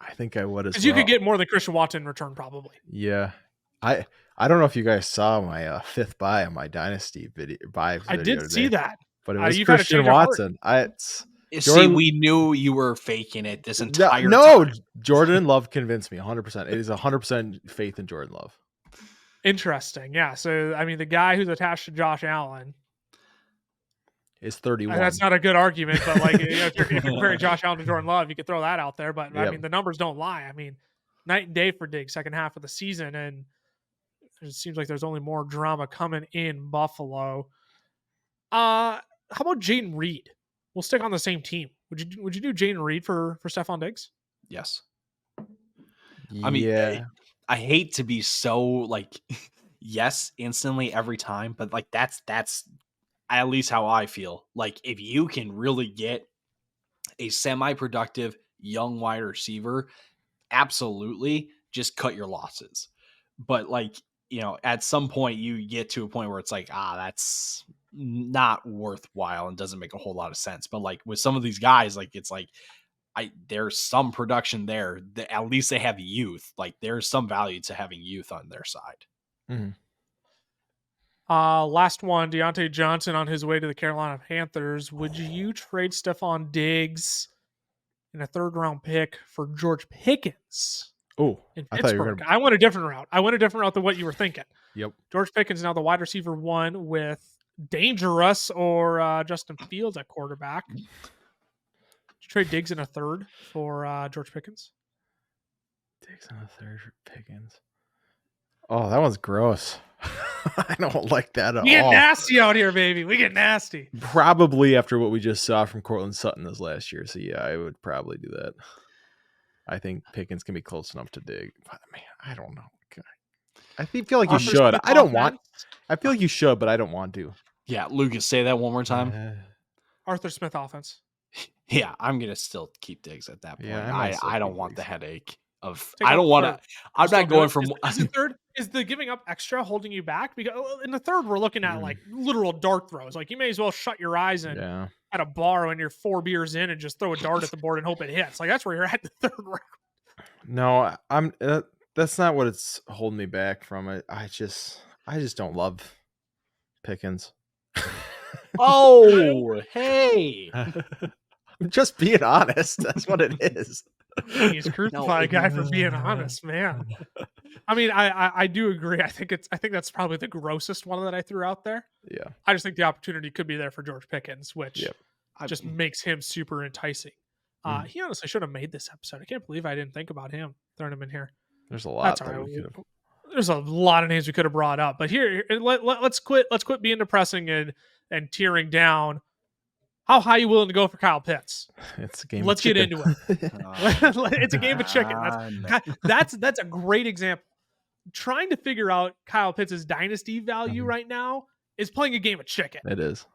Speaker 2: I think I would as well.
Speaker 1: Because you could get more than Christian Watson in return probably.
Speaker 2: Yeah. I don't know if you guys saw my fifth buy on my Dynasty video.
Speaker 1: I did see that.
Speaker 2: But it was Christian Watson.
Speaker 3: See, we knew you were faking it this entire time.
Speaker 2: No, Jordan Love convinced me 100%. It is 100% faith in Jordan Love.
Speaker 1: Interesting. Yeah. So, I mean, the guy who's attached to Josh Allen
Speaker 2: is 31.
Speaker 1: That's not a good argument, but like if you're comparing Josh Allen to Jordan Love, you could throw that out there. But I mean, the numbers don't lie. I mean, night and day for Diggs second half of the season, and it seems like there's only more drama coming in Buffalo. How about Jaden Reed? We'll stick on the same team. Would you do Jaden Reed for Stefon Diggs?
Speaker 3: Yes. I mean, I hate to be so like yes instantly every time, but like that's at least how I feel. Like if you can really get a semi-productive young wide receiver, absolutely just cut your losses. But like, at some point you get to a point where it's like, that's not worthwhile and doesn't make a whole lot of sense. But like with some of these guys, like it's like there's some production there. At least they have youth. Like there's some value to having youth on their side.
Speaker 2: Mm-hmm.
Speaker 1: Last one, Deontay Johnson on his way to the Carolina Panthers. Would you trade Stefon Diggs in a third round pick for George Pickens?
Speaker 2: Oh,
Speaker 1: in Pittsburgh. I went a different route. Than what you were thinking.
Speaker 2: Yep.
Speaker 1: George Pickens now the wide receiver 1 with Dangerous or Justin Fields at quarterback. Did you trade Diggs in a third for George Pickens?
Speaker 2: Diggs in a third for Pickens. Oh, that one's gross. I don't like that at all.
Speaker 1: We get nasty out here, baby. We get nasty.
Speaker 2: Probably after what we just saw from Cortland Sutton this last year. So yeah, I would probably do that. I think Pickens can be close enough to dig. But man, I don't know. I feel like you should. I don't want. I feel like you should, but I don't want to.
Speaker 3: Yeah, Lucas, say that one more time.
Speaker 1: Arthur Smith offense.
Speaker 3: Yeah, I'm gonna still keep Diggs at that point. Yeah, I don't want the headache of.
Speaker 1: Take
Speaker 3: I don't want to. I'm not going from.
Speaker 1: Is the third? Is the giving up extra holding you back? Because in the third, we're looking at like literal dart throws. Like you may as well shut your eyes and at a bar when you're 4 beers in and just throw a dart at the board and hope it hits. Like that's where you're at in the third round.
Speaker 2: No, I'm. That's not what it's holding me back from it. I just don't love Pickens.
Speaker 3: Oh, hey!
Speaker 2: I'm just being honest. That's what it is.
Speaker 1: He's crucified a guy for being honest, man. I mean, I do agree. I think that's probably the grossest one that I threw out there.
Speaker 2: Yeah.
Speaker 1: I just think the opportunity could be there for George Pickens, which just makes him super enticing. He honestly should have made this episode. I can't believe I didn't think about him throwing him in here.
Speaker 2: There's a lot.
Speaker 1: There's a lot of names we could have brought up, but here let's quit being depressing and tearing down. How high are you willing to go for Kyle Pitts?
Speaker 2: It's a game.
Speaker 1: Let's get into it. It's a game of chicken.
Speaker 3: No.
Speaker 1: That's a great example. Trying to figure out Kyle Pitts' dynasty value right now is playing a game of chicken.
Speaker 2: It is.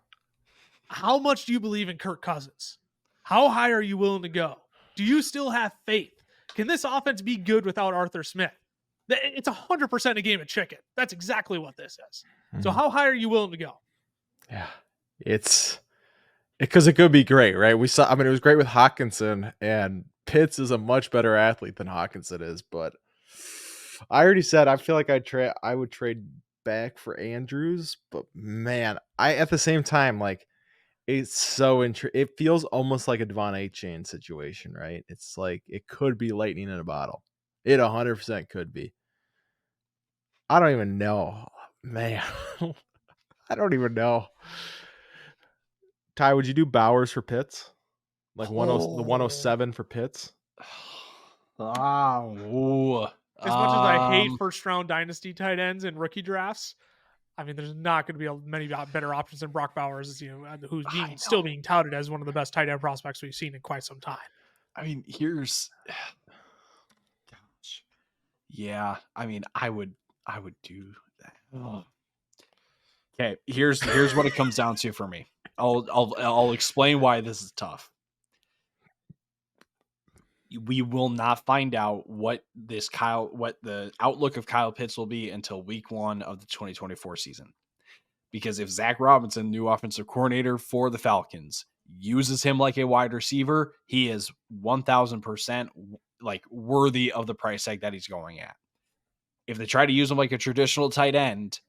Speaker 1: How much do you believe in Kirk Cousins? How high are you willing to go? Do you still have faith? Can this offense be good without Arthur Smith? It's 100% a game of chicken. That's exactly what this is. So how high are you willing to go?
Speaker 2: Yeah, it's because it could be great, right? We saw. I mean, it was great with Hawkinson, and Pitts is a much better athlete than Hawkinson is. But I already said I feel like I would trade back for Andrews. But man, at the same time, like, it's so it feels almost like a Devon Achane situation, right? It's like it could be lightning in a bottle. It 100% could be. I don't even know, man. I don't even know. Ty, would you do Bowers for Pitts? Like the 107 for Pitts?
Speaker 3: Ooh.
Speaker 1: As much as I hate first round dynasty tight ends and rookie drafts, I mean, there's not going to be many better options than Brock Bowers, who's still being touted as one of the best tight end prospects we've seen in quite some time.
Speaker 3: I mean, gosh, yeah. I mean, I would do that. Oh. Okay, here's what it comes down to for me. I'll explain why this is tough. We will not find out what the outlook of Kyle Pitts will be until week 1 of the 2024 season. Because if Zach Robinson, new offensive coordinator for the Falcons, uses him like a wide receiver, he is 1000% like worthy of the price tag that he's going at. If they try to use him like a traditional tight end,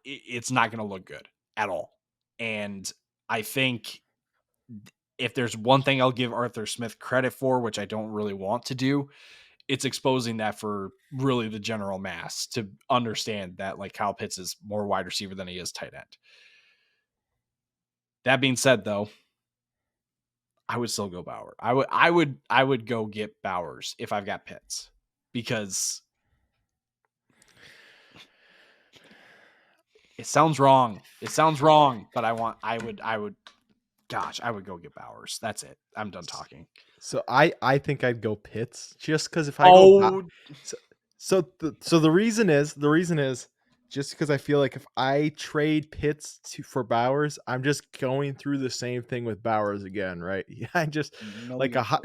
Speaker 3: it's not going to look good at all. And I think if there's one thing I'll give Arthur Smith credit for, which I don't really want to do, it's exposing that for really the general mass to understand that like Kyle Pitts is more wide receiver than he is tight end. That being said, though, I would still go Bauer. I would go get Bowers if I've got Pitts, because it sounds wrong. But I would go get Bowers. That's it. I'm done talking.
Speaker 2: So I think I'd go Pitts just because if I go so the reason is just because I feel like if I trade Pitts for Bowers, I'm just going through the same thing with Bowers again, right? I just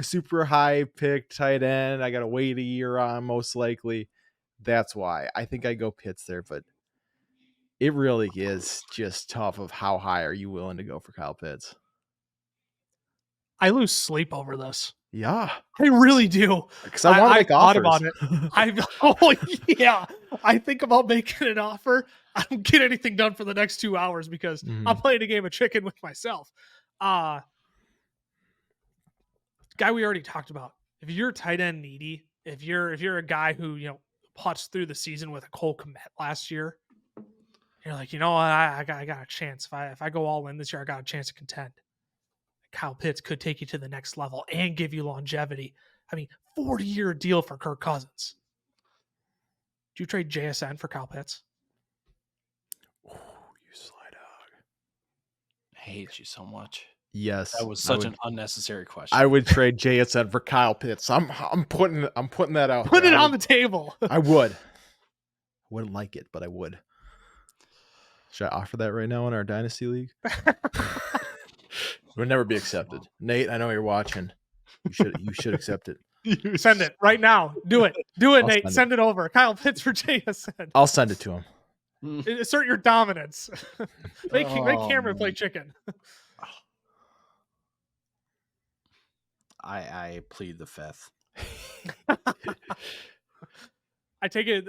Speaker 2: super high pick tight end. I got to wait a year on most likely. That's why I think I go Pitts there, but it really is just tough of how high are you willing to go for Kyle Pitts.
Speaker 1: I lose sleep over this.
Speaker 2: Yeah,
Speaker 1: I really do.
Speaker 2: Because I want to make offers.
Speaker 1: About it. I think about making an offer. I don't get anything done for the next 2 hours because I'm playing a game of chicken with myself. Guy we already talked about. If you're tight end needy, if you're a guy who puts through the season with a Cole Kmet last year, you're like, I got a chance. If I go all in this year, I got a chance to contend. Kyle Pitts could take you to the next level and give you longevity. I mean, 40-year deal for Kirk Cousins. Do you trade JSN for Kyle Pitts?
Speaker 2: Oh, you sly dog.
Speaker 3: I hate you so much.
Speaker 2: Yes.
Speaker 3: That was such an unnecessary question.
Speaker 2: I would trade JSN for Kyle Pitts. I'm putting that out.
Speaker 1: Put it on the table.
Speaker 2: I would. Wouldn't like it, but I would. Should I offer that right now in our Dynasty League? It would never be accepted. Nate, I know you're watching. You should accept it.
Speaker 1: Send it right now. Do it, Nate. Send it over. Kyle Pitts for JSN.
Speaker 2: I'll send it to him.
Speaker 1: Assert your dominance. Make Cameron play chicken.
Speaker 3: I plead the fifth.
Speaker 1: I take it.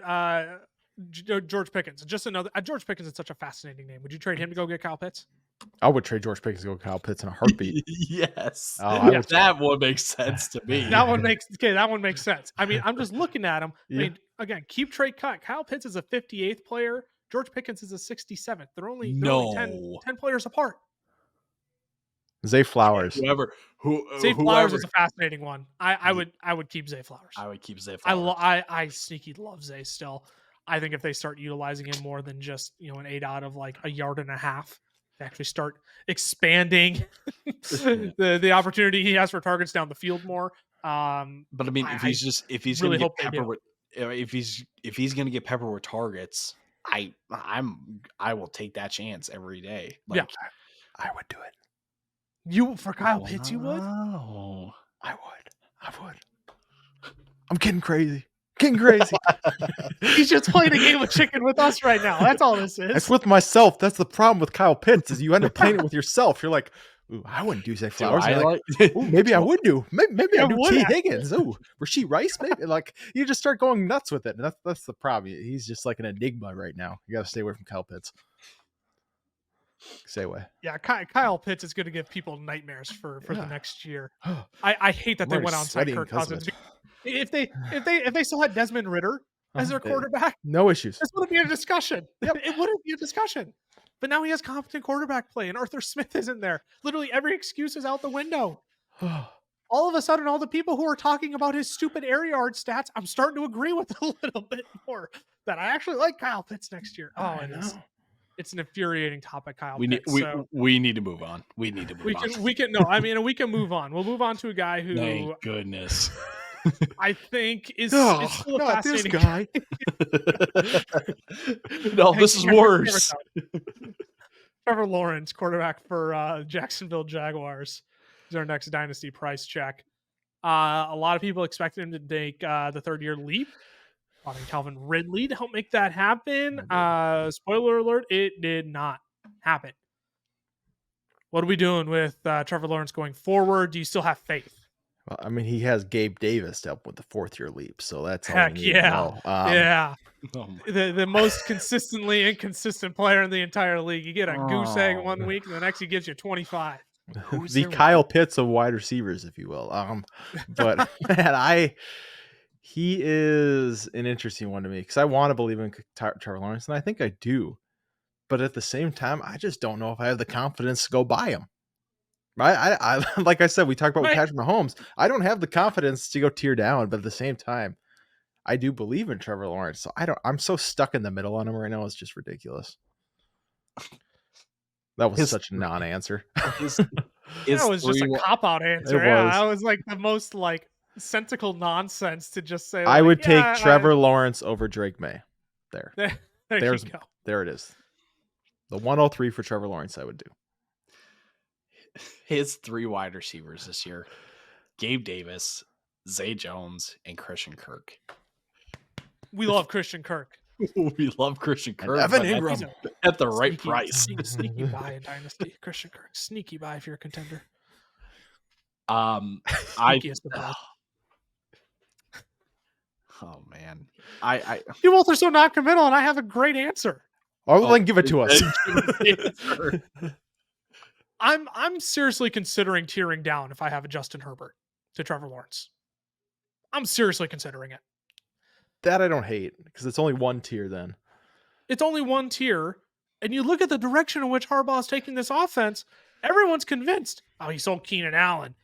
Speaker 1: George Pickens. Just another. George Pickens is such a fascinating name. Would you trade him to go get Kyle Pitts?
Speaker 2: I would trade George Pickens to go Kyle Pitts in a heartbeat.
Speaker 3: Yes.
Speaker 2: That
Speaker 3: would make sense to me.
Speaker 1: That one makes sense. I mean, I'm just looking at him. Yeah. I mean, again, keep trade cut. Kyle Pitts is a 58th player. George Pickens is a 67th. They're only 10 players apart.
Speaker 2: Zay Flowers.
Speaker 1: Zay Flowers is a fascinating one. I would keep Zay Flowers.
Speaker 3: I would keep Zay Flowers.
Speaker 1: I sneaky love Zay still. I think if they start utilizing him more than just an 8 out of like a yard and a half, actually start expanding the opportunity he has for targets down the field more.
Speaker 3: But I mean, if he's
Speaker 1: really
Speaker 3: going to
Speaker 1: hope
Speaker 3: get
Speaker 1: they
Speaker 3: peppered
Speaker 1: do.
Speaker 3: with, if he's going to get peppered with targets, I will take that chance every day.
Speaker 1: Yeah.
Speaker 2: I would do it.
Speaker 1: You for Kyle Pitts, you would?
Speaker 3: Oh,
Speaker 2: I would. I'm getting crazy.
Speaker 1: He's just playing a game of chicken with us right now. That's all this is.
Speaker 2: It's with myself. That's the problem with Kyle Pitts is you end up playing it with yourself. You're like, ooh, I wouldn't do Zay Flowers. Ooh, maybe I would do. Maybe I do T. Higgins. Ooh, Rasheed Rice. Maybe like you just start going nuts with it. And that's the problem. He's just like an enigma right now. You got to stay away from Kyle Pitts. Stay away.
Speaker 1: Yeah, Kyle Pitts is going to give people nightmares for the next year. I hate that they went outside Kirk Cousins. If they still had Desmond Ridder as their quarterback,
Speaker 2: no issues.
Speaker 1: This wouldn't be a discussion. It wouldn't be a discussion. But now he has competent quarterback play, and Arthur Smith isn't there. Literally every excuse is out the window. All of a sudden, all the people who are talking about his stupid air yard stats, I'm starting to agree with a little bit more. That I actually like Kyle Pitts next year. Oh, it is. It's an infuriating topic, Kyle.
Speaker 3: We need to move on. We need to move on.
Speaker 1: We can move on. We'll move on to a guy who,
Speaker 3: thank goodness,
Speaker 1: I think is still a fascinating
Speaker 2: guy.
Speaker 3: No, this is worse.
Speaker 1: Trevor Lawrence, quarterback for Jacksonville Jaguars, is our next dynasty price check. A lot of people expected him to take the third-year leap. Calvin Ridley to help make that happen. Spoiler alert, it did not happen. What are we doing with Trevor Lawrence going forward? Do you still have faith?
Speaker 2: Well, I mean, he has Gabe Davis to help with the fourth-year leap, so that's
Speaker 1: heck yeah. Yeah. The most consistently inconsistent player in the entire league. You get a goose egg 1 week, and the next he gives you 25.
Speaker 2: The Kyle Pitts of wide receivers, if you will. But man, he is an interesting one to me because I want to believe in Trevor Lawrence, and I think I do. But at the same time, I just don't know if I have the confidence to go buy him. I like I said, we talked about Patrick Mahomes. I don't have the confidence to go tear down, but at the same time, I do believe in Trevor Lawrence. So I'm so stuck in the middle on him right now. It's just ridiculous. That was such a non-answer.
Speaker 1: That was just a cop-out answer. I was like the most like sensical nonsense to just say.
Speaker 2: I would take Trevor Lawrence over Drake May. There
Speaker 1: you go.
Speaker 2: There it is. The 103 for Trevor Lawrence, I would do.
Speaker 3: His 3 wide receivers this year: Gabe Davis, Zay Jones, and Christian Kirk.
Speaker 1: We love Christian Kirk.
Speaker 3: We love Christian Kirk.
Speaker 2: Evan Ingram
Speaker 3: at the right price.
Speaker 1: Sneaky buy in Dynasty. Christian Kirk. Sneaky buy if you're a contender.
Speaker 3: Oh man,
Speaker 1: you both are so non-committal, and I have a great answer.
Speaker 2: Then give it to us.
Speaker 1: I'm seriously considering tearing down if I have a Justin Herbert to Trevor Lawrence. I'm seriously considering it.
Speaker 2: That I don't hate because it's only one tier then.
Speaker 1: It's only one tier, and you look at the direction in which Harbaugh is taking this offense, everyone's convinced, he sold Keenan Allen.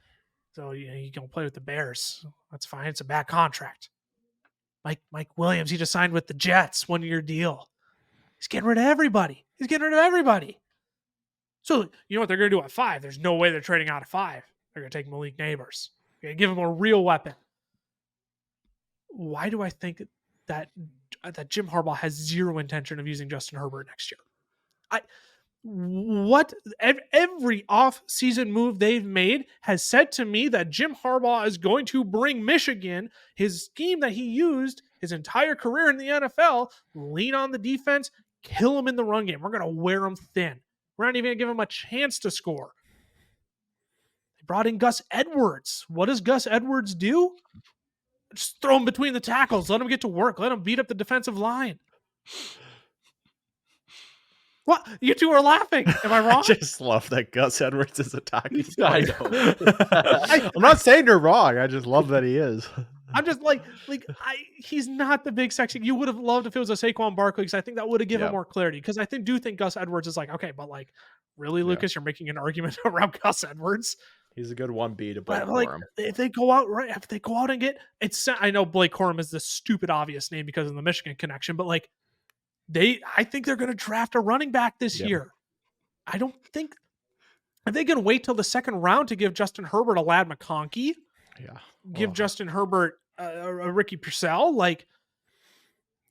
Speaker 1: So you can play with the Bears. That's fine. It's a bad contract. Mike Williams, he just signed with the Jets, 1-year deal. He's getting rid of everybody. So you know what they're going to do at 5? There's no way they're trading out of 5. They're going to take Malik Neighbors. They're going to give him a real weapon. Why do I think that Jim Harbaugh has zero intention of using Justin Herbert next year? Every off-season move they've made has said to me that Jim Harbaugh is going to bring Michigan, his scheme that he used his entire career in the NFL, lean on the defense, kill him in the run game. We're going to wear him thin. We're not even going to give him a chance to score. They brought in Gus Edwards. What does Gus Edwards do? Just throw him between the tackles. Let him get to work. Let him beat up the defensive line. What? You two are laughing. Am I wrong?
Speaker 2: I just love that Gus Edwards is a talking
Speaker 3: I know.
Speaker 2: I'm not saying you're wrong. I just love that he is.
Speaker 1: I'm just he's not the big sexy. You would have loved if it was a Saquon Barkley because I think that would have given him more clarity. Because I do think Gus Edwards is okay, but really, Lucas, you're making an argument around Gus Edwards.
Speaker 2: He's a good 1B to Blake Corum.
Speaker 1: If they go out and get I know Blake Corum is the stupid obvious name because of the Michigan connection, but I think they're going to draft a running back this year. I don't think are they going to wait till the second round to give Justin Herbert a Lad McConkey?
Speaker 2: Yeah.
Speaker 1: Give Justin Herbert a Ricky Purcell? Like,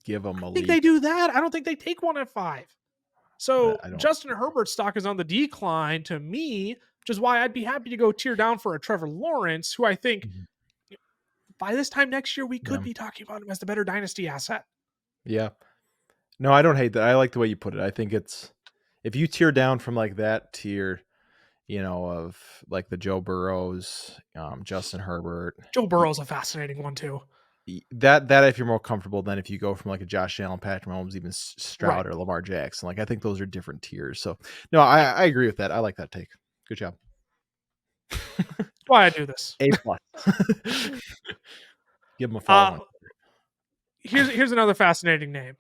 Speaker 2: Give him
Speaker 1: I
Speaker 2: a
Speaker 1: think
Speaker 2: leap.
Speaker 1: they do that. I don't think they take one at 5. So
Speaker 2: I don't.
Speaker 1: Justin Herbert's stock is on the decline to me, which is why I'd be happy to go tier down for a Trevor Lawrence, who I think by this time next year we could be talking about him as the better dynasty asset.
Speaker 2: Yeah. No, I don't hate that. I like the way you put it. I think it's if you tier down from like that tier, of like the Joe Burrows, Justin Herbert.
Speaker 1: Joe Burrow's a fascinating one too.
Speaker 2: That if you're more comfortable than if you go from like a Josh Allen, Patrick Mahomes, even Stroud or Lamar Jackson. Like I think those are different tiers. So no, I agree with that. I like that take. Good job.
Speaker 1: That's why I do this.
Speaker 2: A+. Give him a follow.
Speaker 1: Here's another fascinating name.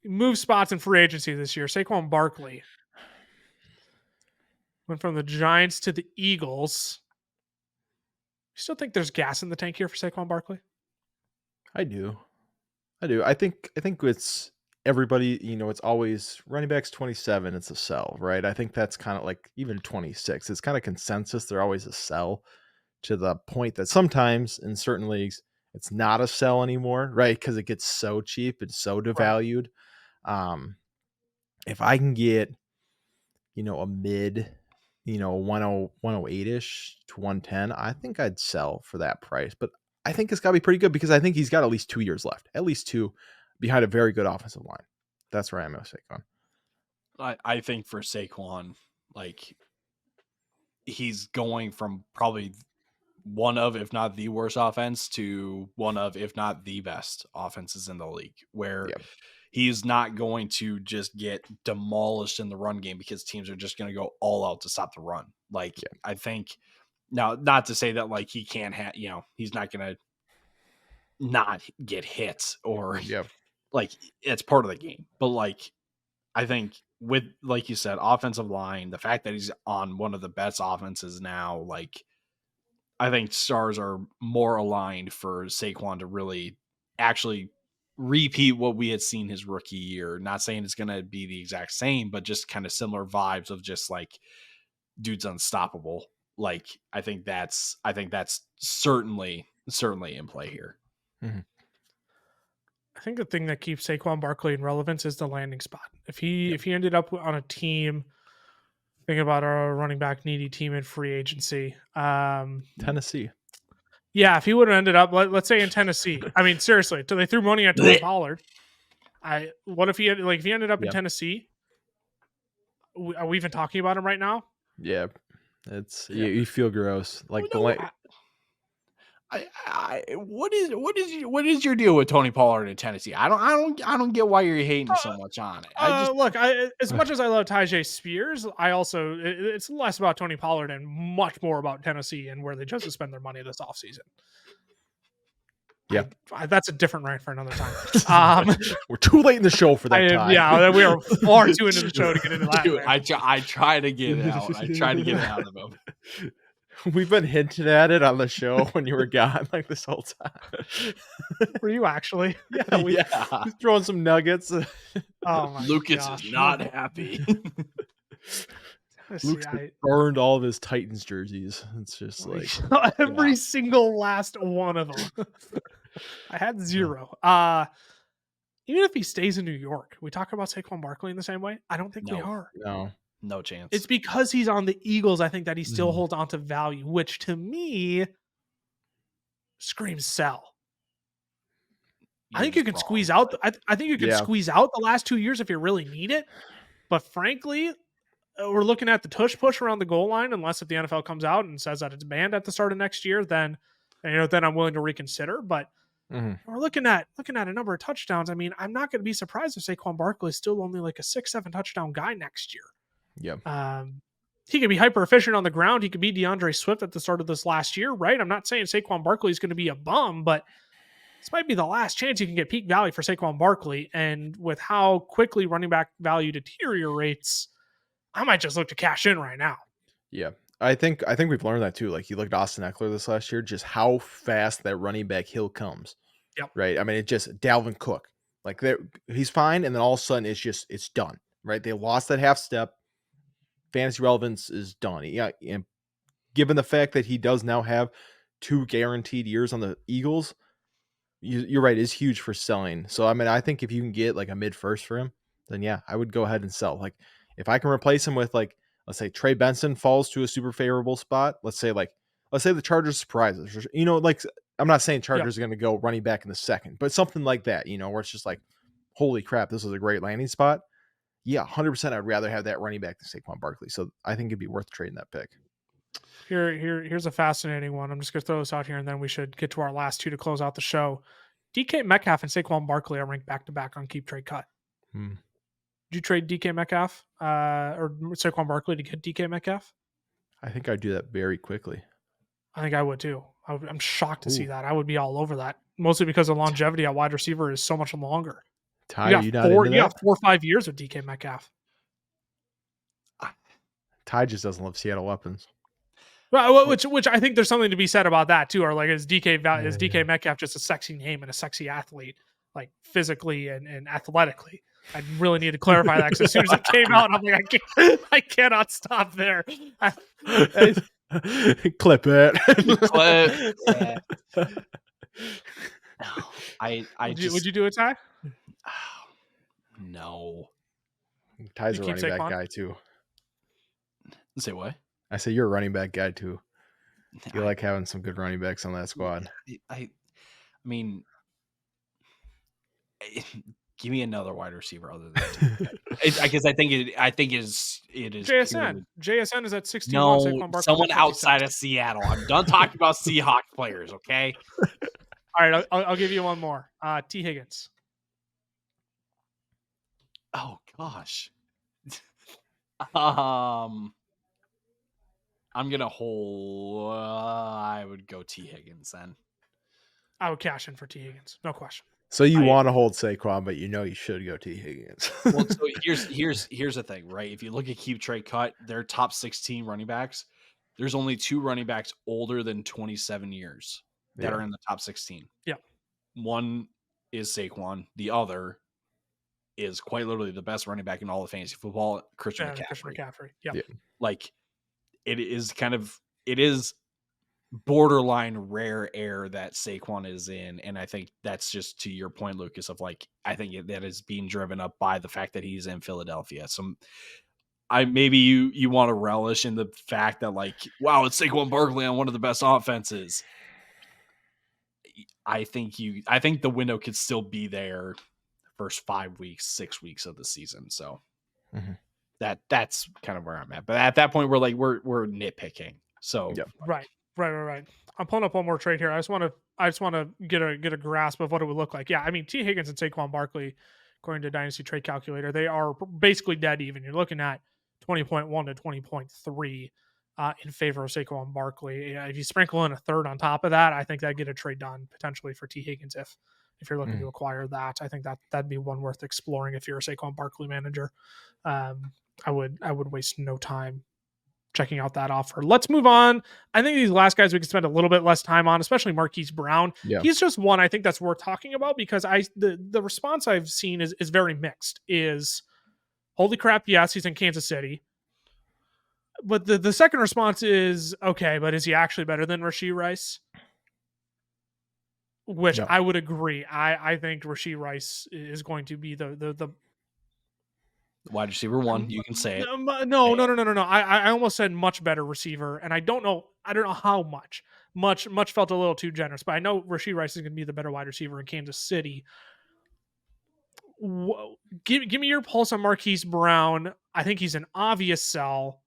Speaker 1: Move spots in free agency this year. Saquon Barkley went from the Giants to the Eagles. You still think there's gas in the tank here for Saquon Barkley?
Speaker 2: I do. I think it's everybody, it's always running backs 27, it's a sell, right? I think that's kind of like even 26. It's kind of consensus. They're always a sell to the point that sometimes in certain leagues it's not a sell anymore, right? Because it gets so cheap and so devalued. If I can get, a mid, 108-ish to 110, I think I'd sell for that price. But I think it's got to be pretty good because I think he's got at least 2 years left, at least 2 behind a very good offensive line. That's where I am with Saquon.
Speaker 3: I think for Saquon, like he's going from probably one of, if not the worst offense to one of, if not the best offenses in the league, where he's not going to just get demolished in the run game because teams are just going to go all out to stop the run. Like, I think now, not to say that like he can't have, he's not going to not get hits or like it's part of the game. But like, I think with, like you said, offensive line, the fact that he's on one of the best offenses now, like I think stars are more aligned for Saquon to really actually repeat what we had seen his rookie year. Not saying it's going to be the exact same, but just kind of similar vibes of just like dude's unstoppable. Like I think that's certainly in play here.
Speaker 1: Mm-hmm. I think the thing that keeps Saquon Barkley in relevance is the landing spot. If he ended up on a team, thinking about our running back needy team in free agency,
Speaker 2: Tennessee.
Speaker 1: Yeah, if he would have ended up, let's say in Tennessee. I mean, seriously, until they threw money at Tony Pollard. What if he ended up in Tennessee? Are we even talking about him right now?
Speaker 2: Yeah, it's you feel gross. Like
Speaker 3: what is your deal with Tony Pollard in Tennessee? I don't get why you're hating so much on it.
Speaker 1: Look, as much as I love Tyjae Spears, I also it's less about Tony Pollard and much more about Tennessee and where they chose to spend their money this offseason.
Speaker 2: Yeah,
Speaker 1: that's a different rant for another time.
Speaker 2: We're too late in the show for that time.
Speaker 1: Yeah, we are far too into the show to get into that.
Speaker 3: Dude, I try to get it out. I try to get it out of him.
Speaker 2: We've been hinting at it on the show when you were gone, like this whole time.
Speaker 1: Were you actually?
Speaker 2: Yeah, we're throwing some nuggets.
Speaker 1: Oh my
Speaker 3: Lucas
Speaker 1: gosh.
Speaker 3: is not happy.
Speaker 2: Lucas burned all of his Titans jerseys. It's just like
Speaker 1: every single last one of them. I had 0. Even if he stays in New York, we talk about Saquon Barkley in the same way. I don't think we are.
Speaker 3: No chance.
Speaker 1: It's because he's on the Eagles. I think that he still holds on to value, which to me screams sell. I think you can squeeze out. I think you can squeeze out the last 2 years if you really need it. But frankly, we're looking at the tush push around the goal line. Unless if the NFL comes out and says that it's banned at the start of next year, then I'm willing to reconsider. But we're looking at a number of touchdowns. I mean, I'm not going to be surprised if Saquon Barkley is still only like a 6-7 touchdown guy next year.
Speaker 2: Yeah.
Speaker 1: He could be hyper efficient on the ground. He could be DeAndre Swift at the start of this last year, right? I'm not saying Saquon Barkley is going to be a bum, but this might be the last chance you can get peak value for Saquon Barkley. And with how quickly running back value deteriorates, I might just look to cash in right now.
Speaker 2: Yeah. I think we've learned that too. Like you look at Austin Eckler this last year, just how fast that running back hill comes.
Speaker 1: Yep.
Speaker 2: Right. I mean, it just Dalvin Cook, like he's fine. And then all of a sudden it's done. Right. They lost that half step. fantasy relevance is done. Yeah, and given the fact that he does now have 2 guaranteed years on the Eagles, you're right, is huge for selling. So I mean, I think if you can get like a mid first for him, then yeah, I would go ahead and sell. Like if I can replace him with like, let's say Trey Benson falls to a super favorable spot. Let's say the Chargers surprises. Like I'm not saying Chargers are going to go running back in the second, but something like that. Where it's just like, holy crap, this is a great landing spot. Yeah, 100%. I'd rather have that running back than Saquon Barkley. So I think it'd be worth trading that pick.
Speaker 1: Here's a fascinating one. I'm just going to throw this out here, and then we should get to our last two to close out the show. DK Metcalf and Saquon Barkley are ranked back-to-back on Keep Trade Cut. Did you trade DK Metcalf or Saquon Barkley to get DK Metcalf?
Speaker 2: I think I'd do that very quickly.
Speaker 1: I think I would too. I'm shocked to see that. I would be all over that, mostly because the longevity at wide receiver is so much longer.
Speaker 2: Ty,
Speaker 1: you got 4 or 5 years with DK Metcalf.
Speaker 2: Ty just doesn't love Seattle weapons.
Speaker 1: Right, which I think there's something to be said about that too. Or like, is DK Metcalf just a sexy name and a sexy athlete, like physically and athletically? I really need to clarify that because as soon as it came out, I'm like, I cannot stop there.
Speaker 2: Clip it.
Speaker 3: Clip. Yeah. No,
Speaker 1: would you do it, Ty?
Speaker 3: No.
Speaker 2: Ty's a running back guy too.
Speaker 3: Say what?
Speaker 2: I say you're a running back guy too. You like having some good running backs on that squad.
Speaker 3: I mean, give me another wide receiver other than I guess I think it is
Speaker 1: JSN. JSN is at 61.
Speaker 3: No, someone outside of Seattle. I'm done talking about Seahawks players. Okay.
Speaker 1: All right, I'll give you one more. T. Higgins.
Speaker 3: Oh gosh. I'm gonna hold. I would go T. Higgins then.
Speaker 1: I would cash in for T. Higgins, no question.
Speaker 2: So you want to hold Saquon, but you should go T. Higgins.
Speaker 3: Well, so here's the thing, right? If you look at Keep Trade Cut, their top 16 running backs, there's only 2 running backs older than 27 years that are in the top 16.
Speaker 1: Yeah,
Speaker 3: one is Saquon, the other is quite literally the best running back in all of fantasy football, Christian McCaffrey.
Speaker 1: Yeah,
Speaker 3: like. It is borderline rare air that Saquon is in. And I think that's just to your point, Lucas, of like, I think that is being driven up by the fact that he's in Philadelphia. So maybe you want to relish in the fact that like, wow, it's Saquon Barkley on one of the best offenses. I think the window could still be there first 5 weeks, 6 weeks of the season. So that's kind of where I'm at. But at that point, we're nitpicking. So
Speaker 1: right. I'm pulling up one more trade here. I just want to get a grasp of what it would look like. Yeah, I mean, T. Higgins and Saquon Barkley, according to Dynasty Trade Calculator, they are basically dead even. You're looking at 20.1 to 20.3 in favor of Saquon Barkley. If you sprinkle in a third on top of that, I think that'd get a trade done potentially for T. Higgins if you're looking to acquire that. I think that'd be one worth exploring if you're a Saquon Barkley manager. I would waste no time checking out that offer. Let's move on. I think these last guys we can spend a little bit less time on, especially Marquise Brown. Yeah. He's just one I think that's worth talking about because the response I've seen is very mixed. Is holy crap, yes, he's in Kansas City. But the second response is okay, but is he actually better than Rashee Rice? Which I would agree. I think Rashee Rice is going to be the
Speaker 3: wide receiver one. You can say it.
Speaker 1: No. I almost said much better receiver, and I don't know how much. Much felt a little too generous, but I know Rashee Rice is going to be the better wide receiver in Kansas City. Give me your pulse on Marquise Brown. I think he's an obvious sell.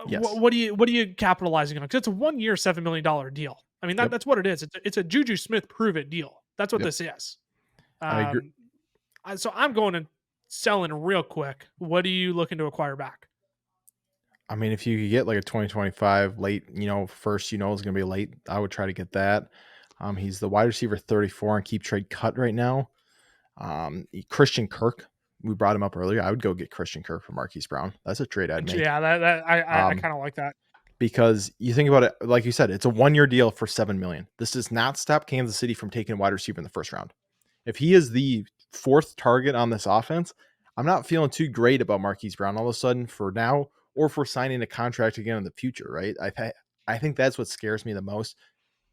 Speaker 1: Yes. What are you capitalizing on? Because it's a 1 year, $7 million deal. I mean, that's what it is. It's a Juju Smith prove it deal. That's what this is.
Speaker 2: I agree.
Speaker 1: So I'm going and selling real quick. What are you looking to acquire back?
Speaker 2: I mean, if you could get like a 2025 late, first, is going to be late. I would try to get that. He's the wide receiver 34 and Keep Trade Cut right now. Christian Kirk, we brought him up earlier. I would go get Christian Kirk for Marquise Brown. That's a trade I'd make.
Speaker 1: Yeah, I kind of like that.
Speaker 2: Because you think about it, like you said, it's a 1 year deal for $7 million. This does not stop Kansas City from taking a wide receiver in the first round. If he is the 4th target on this offense, I'm not feeling too great about Marquise Brown all of a sudden for now, or for signing a contract again in the future, right? I think that's what scares me the most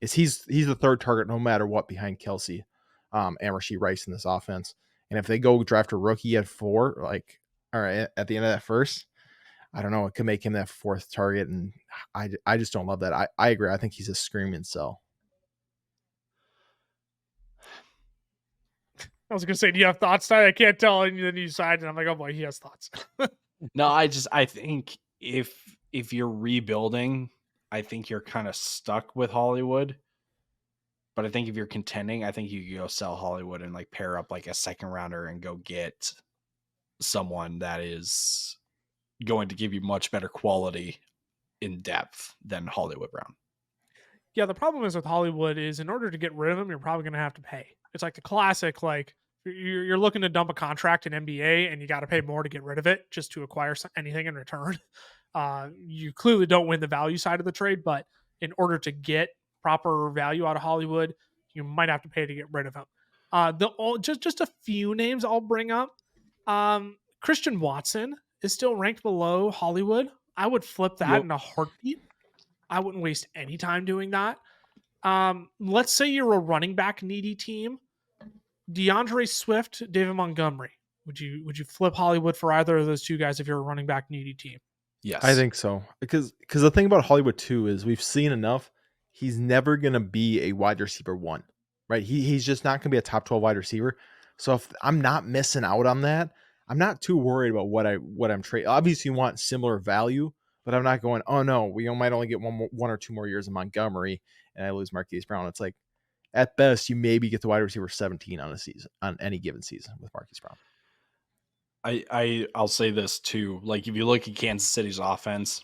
Speaker 2: is he's the third target no matter what behind Kelsey, and Rashee Rice in this offense. And if they go draft a rookie at 4, like, all right, at the end of that first, I don't know, it could make him that 4th target, and I just don't love that. I agree. I think he's a screaming sell.
Speaker 1: I was gonna say, do you have thoughts, Ty? I can't tell, and then you decide, and I'm like, oh boy, he has thoughts.
Speaker 3: No, I think if you're rebuilding, I think you're kind of stuck with Hollywood. But I think if you're contending, I think you could go sell Hollywood and like pair up like a second rounder and go get someone that is going to give you much better quality in depth than Hollywood Brown.
Speaker 1: Yeah, the problem is with Hollywood is in order to get rid of him, you're probably going to have to pay. It's like the classic, like you're looking to dump a contract in NBA and you got to pay more to get rid of it just to acquire anything in return. You clearly don't win the value side of the trade, but in order to get proper value out of Hollywood, you might have to pay to get rid of him. Just a few names I'll bring up. Christian Watson is still ranked below Hollywood. I would flip that in a heartbeat. I wouldn't waste any time doing that. Let's say you're a running back needy team. DeAndre Swift, David Montgomery. Would you flip Hollywood for either of those two guys if you're a running back needy team?
Speaker 3: Yes.
Speaker 2: I think so. Because the thing about Hollywood too is we've seen enough. He's never gonna be a wide receiver 1. Right? He's just not gonna be a top 12 wide receiver. So if I'm not missing out on that, I'm not too worried about what I'm trading. Obviously, you want similar value, but I'm not going, oh no, we might only get one or 2 more years of Montgomery and I lose Marquise Brown. It's like at best you maybe get the wide receiver 17 on a season, on any given season with Marquise Brown.
Speaker 3: I'll say this too. Like if you look at Kansas City's offense,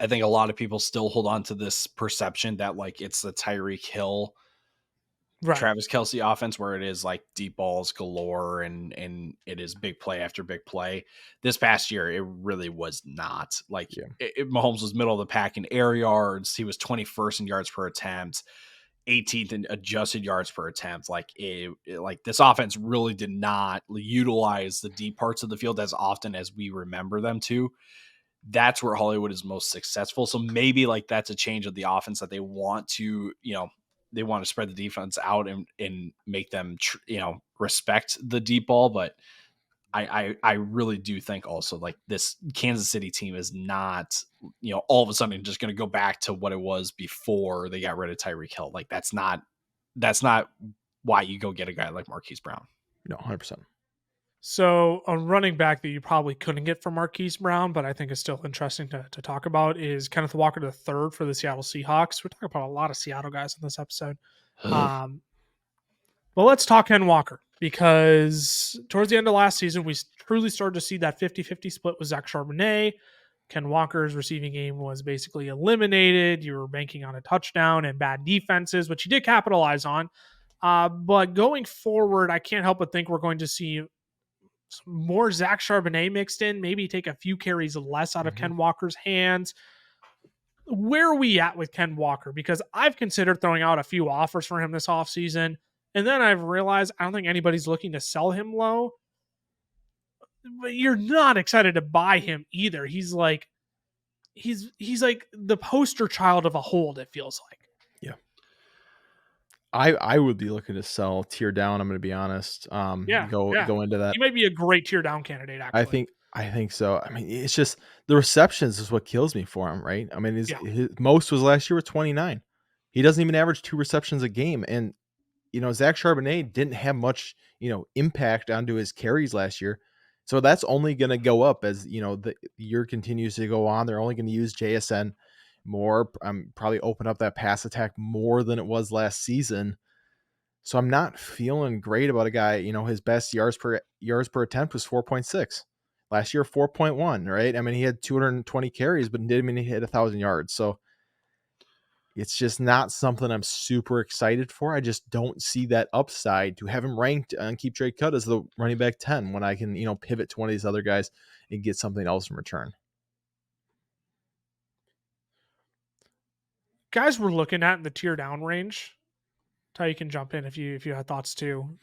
Speaker 3: I think a lot of people still hold on to this perception that like it's the Tyreek Hill, Travis Kelce offense where it is like deep balls galore and it is big play after big play. This past year, it really was not. Like Mahomes was middle of the pack in air yards. He was 21st in yards per attempt, 18th in adjusted yards per attempt. Like this offense really did not utilize the deep parts of the field as often as we remember them to. That's where Hollywood is most successful. So maybe like that's a change of the offense that they want to, they want to spread the defense out and make them, respect the deep ball. But I really do think also like this Kansas City team is not, all of a sudden just going to go back to what it was before they got rid of Tyreek Hill. Like that's not why you go get a guy like Marquise Brown.
Speaker 2: No, 100%.
Speaker 1: So a running back that you probably couldn't get from Marquise Brown, but I think is still interesting to talk about is Kenneth Walker III for the Seattle Seahawks. We're talking about a lot of Seattle guys in this episode. But let's talk Ken Walker because towards the end of last season, we truly started to see that 50-50 split with Zach Charbonnet. Ken Walker's receiving game was basically eliminated. You were banking on a touchdown and bad defenses, which he did capitalize on. But going forward, I can't help but think we're going to see more Zach Charbonnet mixed in, maybe take a few carries less out of Ken Walker's hands. Where are we at with Ken Walker? Because I've considered throwing out a few offers for him this offseason, and then I've realized I don't think anybody's looking to sell him low. But you're not excited to buy him either. He's like the poster child of a hold, it feels like.
Speaker 2: Yeah. I would be looking to sell tier down. I'm going to be honest. Go into that.
Speaker 1: He might be a great tier down candidate. Actually,
Speaker 2: I think so. I mean, it's just the receptions is what kills me for him, right? I mean, his most was last year with 29. He doesn't even average 2 receptions a game, and Zach Charbonnet didn't have much impact onto his carries last year, so that's only going to go up as the year continues to go on. They're only going to use JSN more, probably open up that pass attack more than it was last season. So I'm not feeling great about a guy, his best yards per attempt was 4.6. Last year 4.1, right? I mean, he had 220 carries but didn't even hit 1,000 yards. So it's just not something I'm super excited for. I just don't see that upside to have him ranked on Keep Trade Cut as the running back 10 when I can, pivot to one of these other guys and get something else in return.
Speaker 1: Guys we're looking at in the tier down range, Ty, you can jump in if you had thoughts too.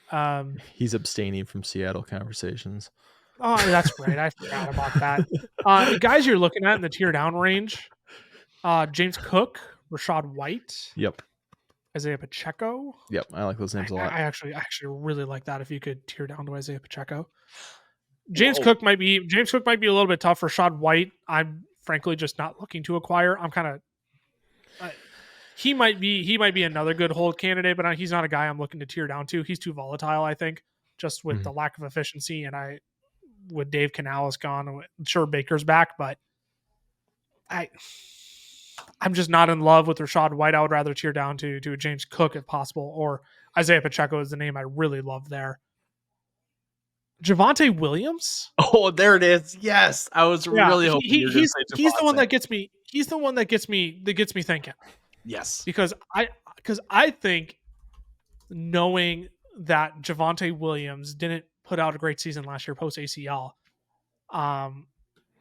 Speaker 2: He's abstaining from Seattle conversations.
Speaker 1: Oh, that's right. I forgot about that. Guys you're looking at in the tier down range, James Cook, Rashad White,
Speaker 2: Yep.
Speaker 1: Isaiah Pacheco.
Speaker 2: Yep. I like those names a lot.
Speaker 1: I actually really like that if you could tier down to Isaiah Pacheco. James Cook might be a little bit tough. Rashad White, I'm frankly just not looking to acquire. I'm kind of he might be another good hold candidate, but he's not a guy I'm looking to tier down to. He's too volatile, I think, just with the lack of efficiency. And with Dave Canales gone, sure Baker's back, but I'm just not in love with Rashad White. I would rather tier down to a James Cook if possible, or Isaiah Pacheco is the name I really love there. Javonte Williams.
Speaker 3: Oh, there it is. Yes, I was really hoping you were going to say Javonte.
Speaker 1: He's the one that gets me. He's the one that gets me thinking.
Speaker 3: Yes,
Speaker 1: because I think knowing that Javonte Williams didn't put out a great season last year post ACL,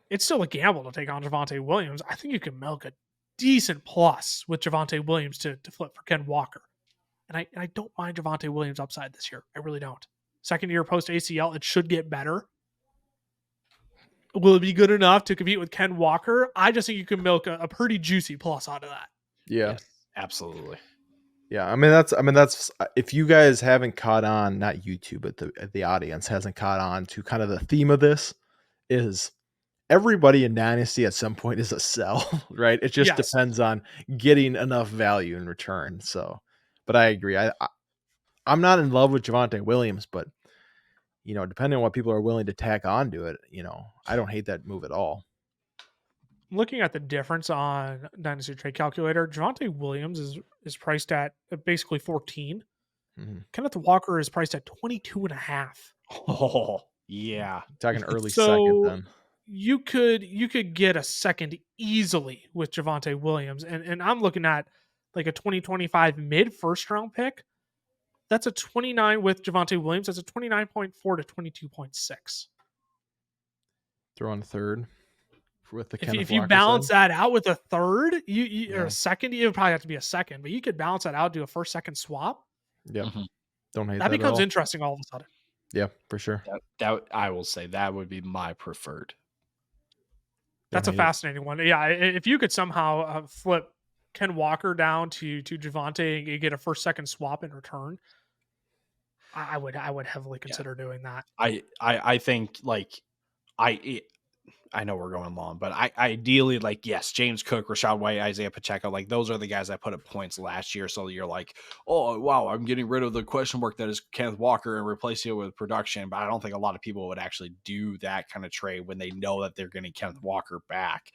Speaker 1: it's still a gamble to take on Javonte Williams. I think you can milk a decent plus with Javonte Williams to flip for Ken Walker, and I don't mind Javonte Williams upside this year. I really don't. Second year post ACL, it should get better. Will it be good enough to compete with Ken Walker? I just think you can milk a pretty juicy plus out of that.
Speaker 2: Yeah,
Speaker 3: yes, absolutely.
Speaker 2: Yeah, I mean that's if you guys haven't caught on, not YouTube, but the audience hasn't caught on to kind of the theme of this is everybody in Dynasty at some point is a sell, right? It just depends on getting enough value in return. So, but I agree. I'm not in love with Javonte Williams, but depending on what people are willing to tack onto it, I don't hate that move at all.
Speaker 1: Looking at the difference on Dynasty Trade Calculator, Javonte Williams is priced at basically 14. Mm-hmm. Kenneth Walker is priced at 22.5.
Speaker 3: Oh, yeah.
Speaker 2: Talking early second then.
Speaker 1: You could get a second easily with Javonte Williams. And I'm looking at like a 2025 mid first round pick. That's a 29 with Javonte Williams. That's a 29.4 to 22.6.
Speaker 2: Throw on a third. With the
Speaker 1: if you balance that out with a third, or a second, it would probably have to be a second, but you could balance that out, do a first second swap.
Speaker 2: Yeah, don't hate
Speaker 1: that becomes interesting all of a sudden.
Speaker 2: Yeah, for sure.
Speaker 3: That I will say that would be my preferred.
Speaker 1: That's a fascinating one. Yeah, if you could somehow flip Ken Walker down to Javonte and get a first second swap in return, I would heavily consider doing that.
Speaker 3: I think I know we're going long, but I ideally yes, James Cook, Rashad White, Isaiah Pacheco, those are the guys I put at points last year. So you're like, oh wow, I'm getting rid of the question mark that is Kenneth Walker and replacing it with production. But I don't think a lot of people would actually do that kind of trade when they know that they're getting Kenneth Walker back.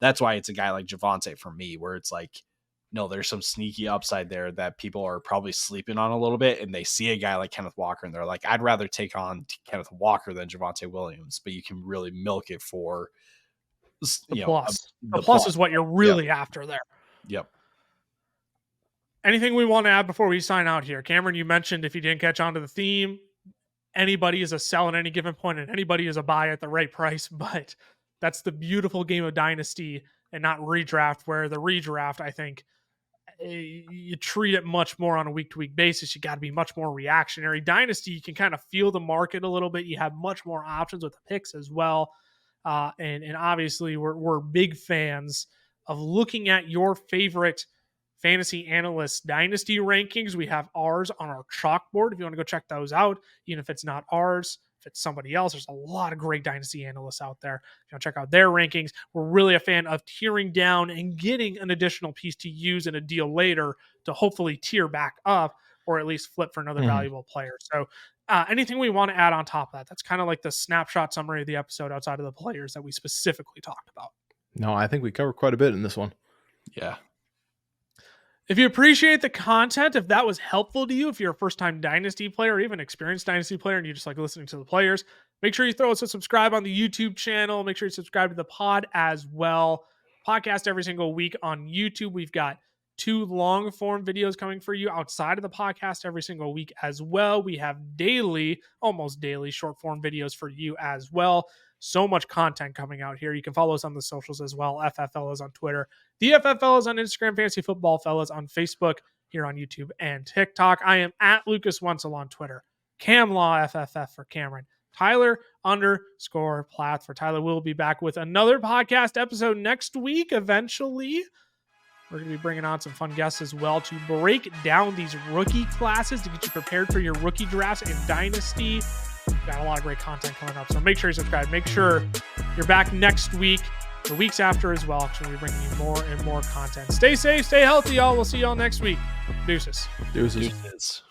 Speaker 3: That's why it's a guy like Javonte for me, where it's like, no, there's some sneaky upside there that people are probably sleeping on a little bit, and they see a guy like Kenneth Walker and they're like, I'd rather take on Kenneth Walker than Javonte Williams, but you can really milk it for
Speaker 1: the plus. The plus is what you're really after there.
Speaker 3: Yep.
Speaker 1: Anything we want to add before we sign out here? Cameron, you mentioned if you didn't catch on to the theme, anybody is a sell at any given point and anybody is a buy at the right price, but that's the beautiful game of Dynasty and not redraft, where the redraft, I think, you treat it much more on a week-to-week basis. You got to be much more reactionary. Dynasty, you can kind of feel the market a little bit. You have much more options with the picks as well. And obviously, we're big fans of looking at your favorite fantasy analysts' Dynasty rankings. We have ours on our chalkboard if you want to go check those out, even if it's not ours. If it's somebody else, there's a lot of great Dynasty analysts out there. Check out their rankings. We're really a fan of tearing down and getting an additional piece to use in a deal later to hopefully tier back up or at least flip for another valuable player. So anything we want to add on top of that? That's kind of like the snapshot summary of the episode outside of the players that we specifically talked about.
Speaker 2: No, I think we covered quite a bit in this one.
Speaker 3: Yeah.
Speaker 1: If you appreciate the content, if that was helpful to you, if you're a first-time Dynasty player or even experienced Dynasty player and you just like listening to the players, make sure you throw us a subscribe on the YouTube channel. Make sure you subscribe to the pod as well. Podcast every single week on YouTube. We've got 2 long-form videos coming for you outside of the podcast every single week as well. We have almost daily short-form videos for you as well. So much content coming out here. You can follow us on the socials as well. FFL is on Twitter. The FFL is on Instagram. Fantasy Football Fellas on Facebook. here on YouTube and TikTok. I am at Lucas Wenzel on Twitter. CamLawFFF for Cameron. Tyler_Plath for Tyler. We'll be back with another podcast episode next week eventually. We're going to be bringing on some fun guests as well to break down these rookie classes to get you prepared for your rookie drafts in Dynasty. We've got a lot of great content coming up, so make sure you subscribe. Make sure you're back next week, the weeks after as well, because we'll be bringing you more and more content. Stay safe, stay healthy, y'all. We'll see y'all next week. Deuces.
Speaker 2: Deuces.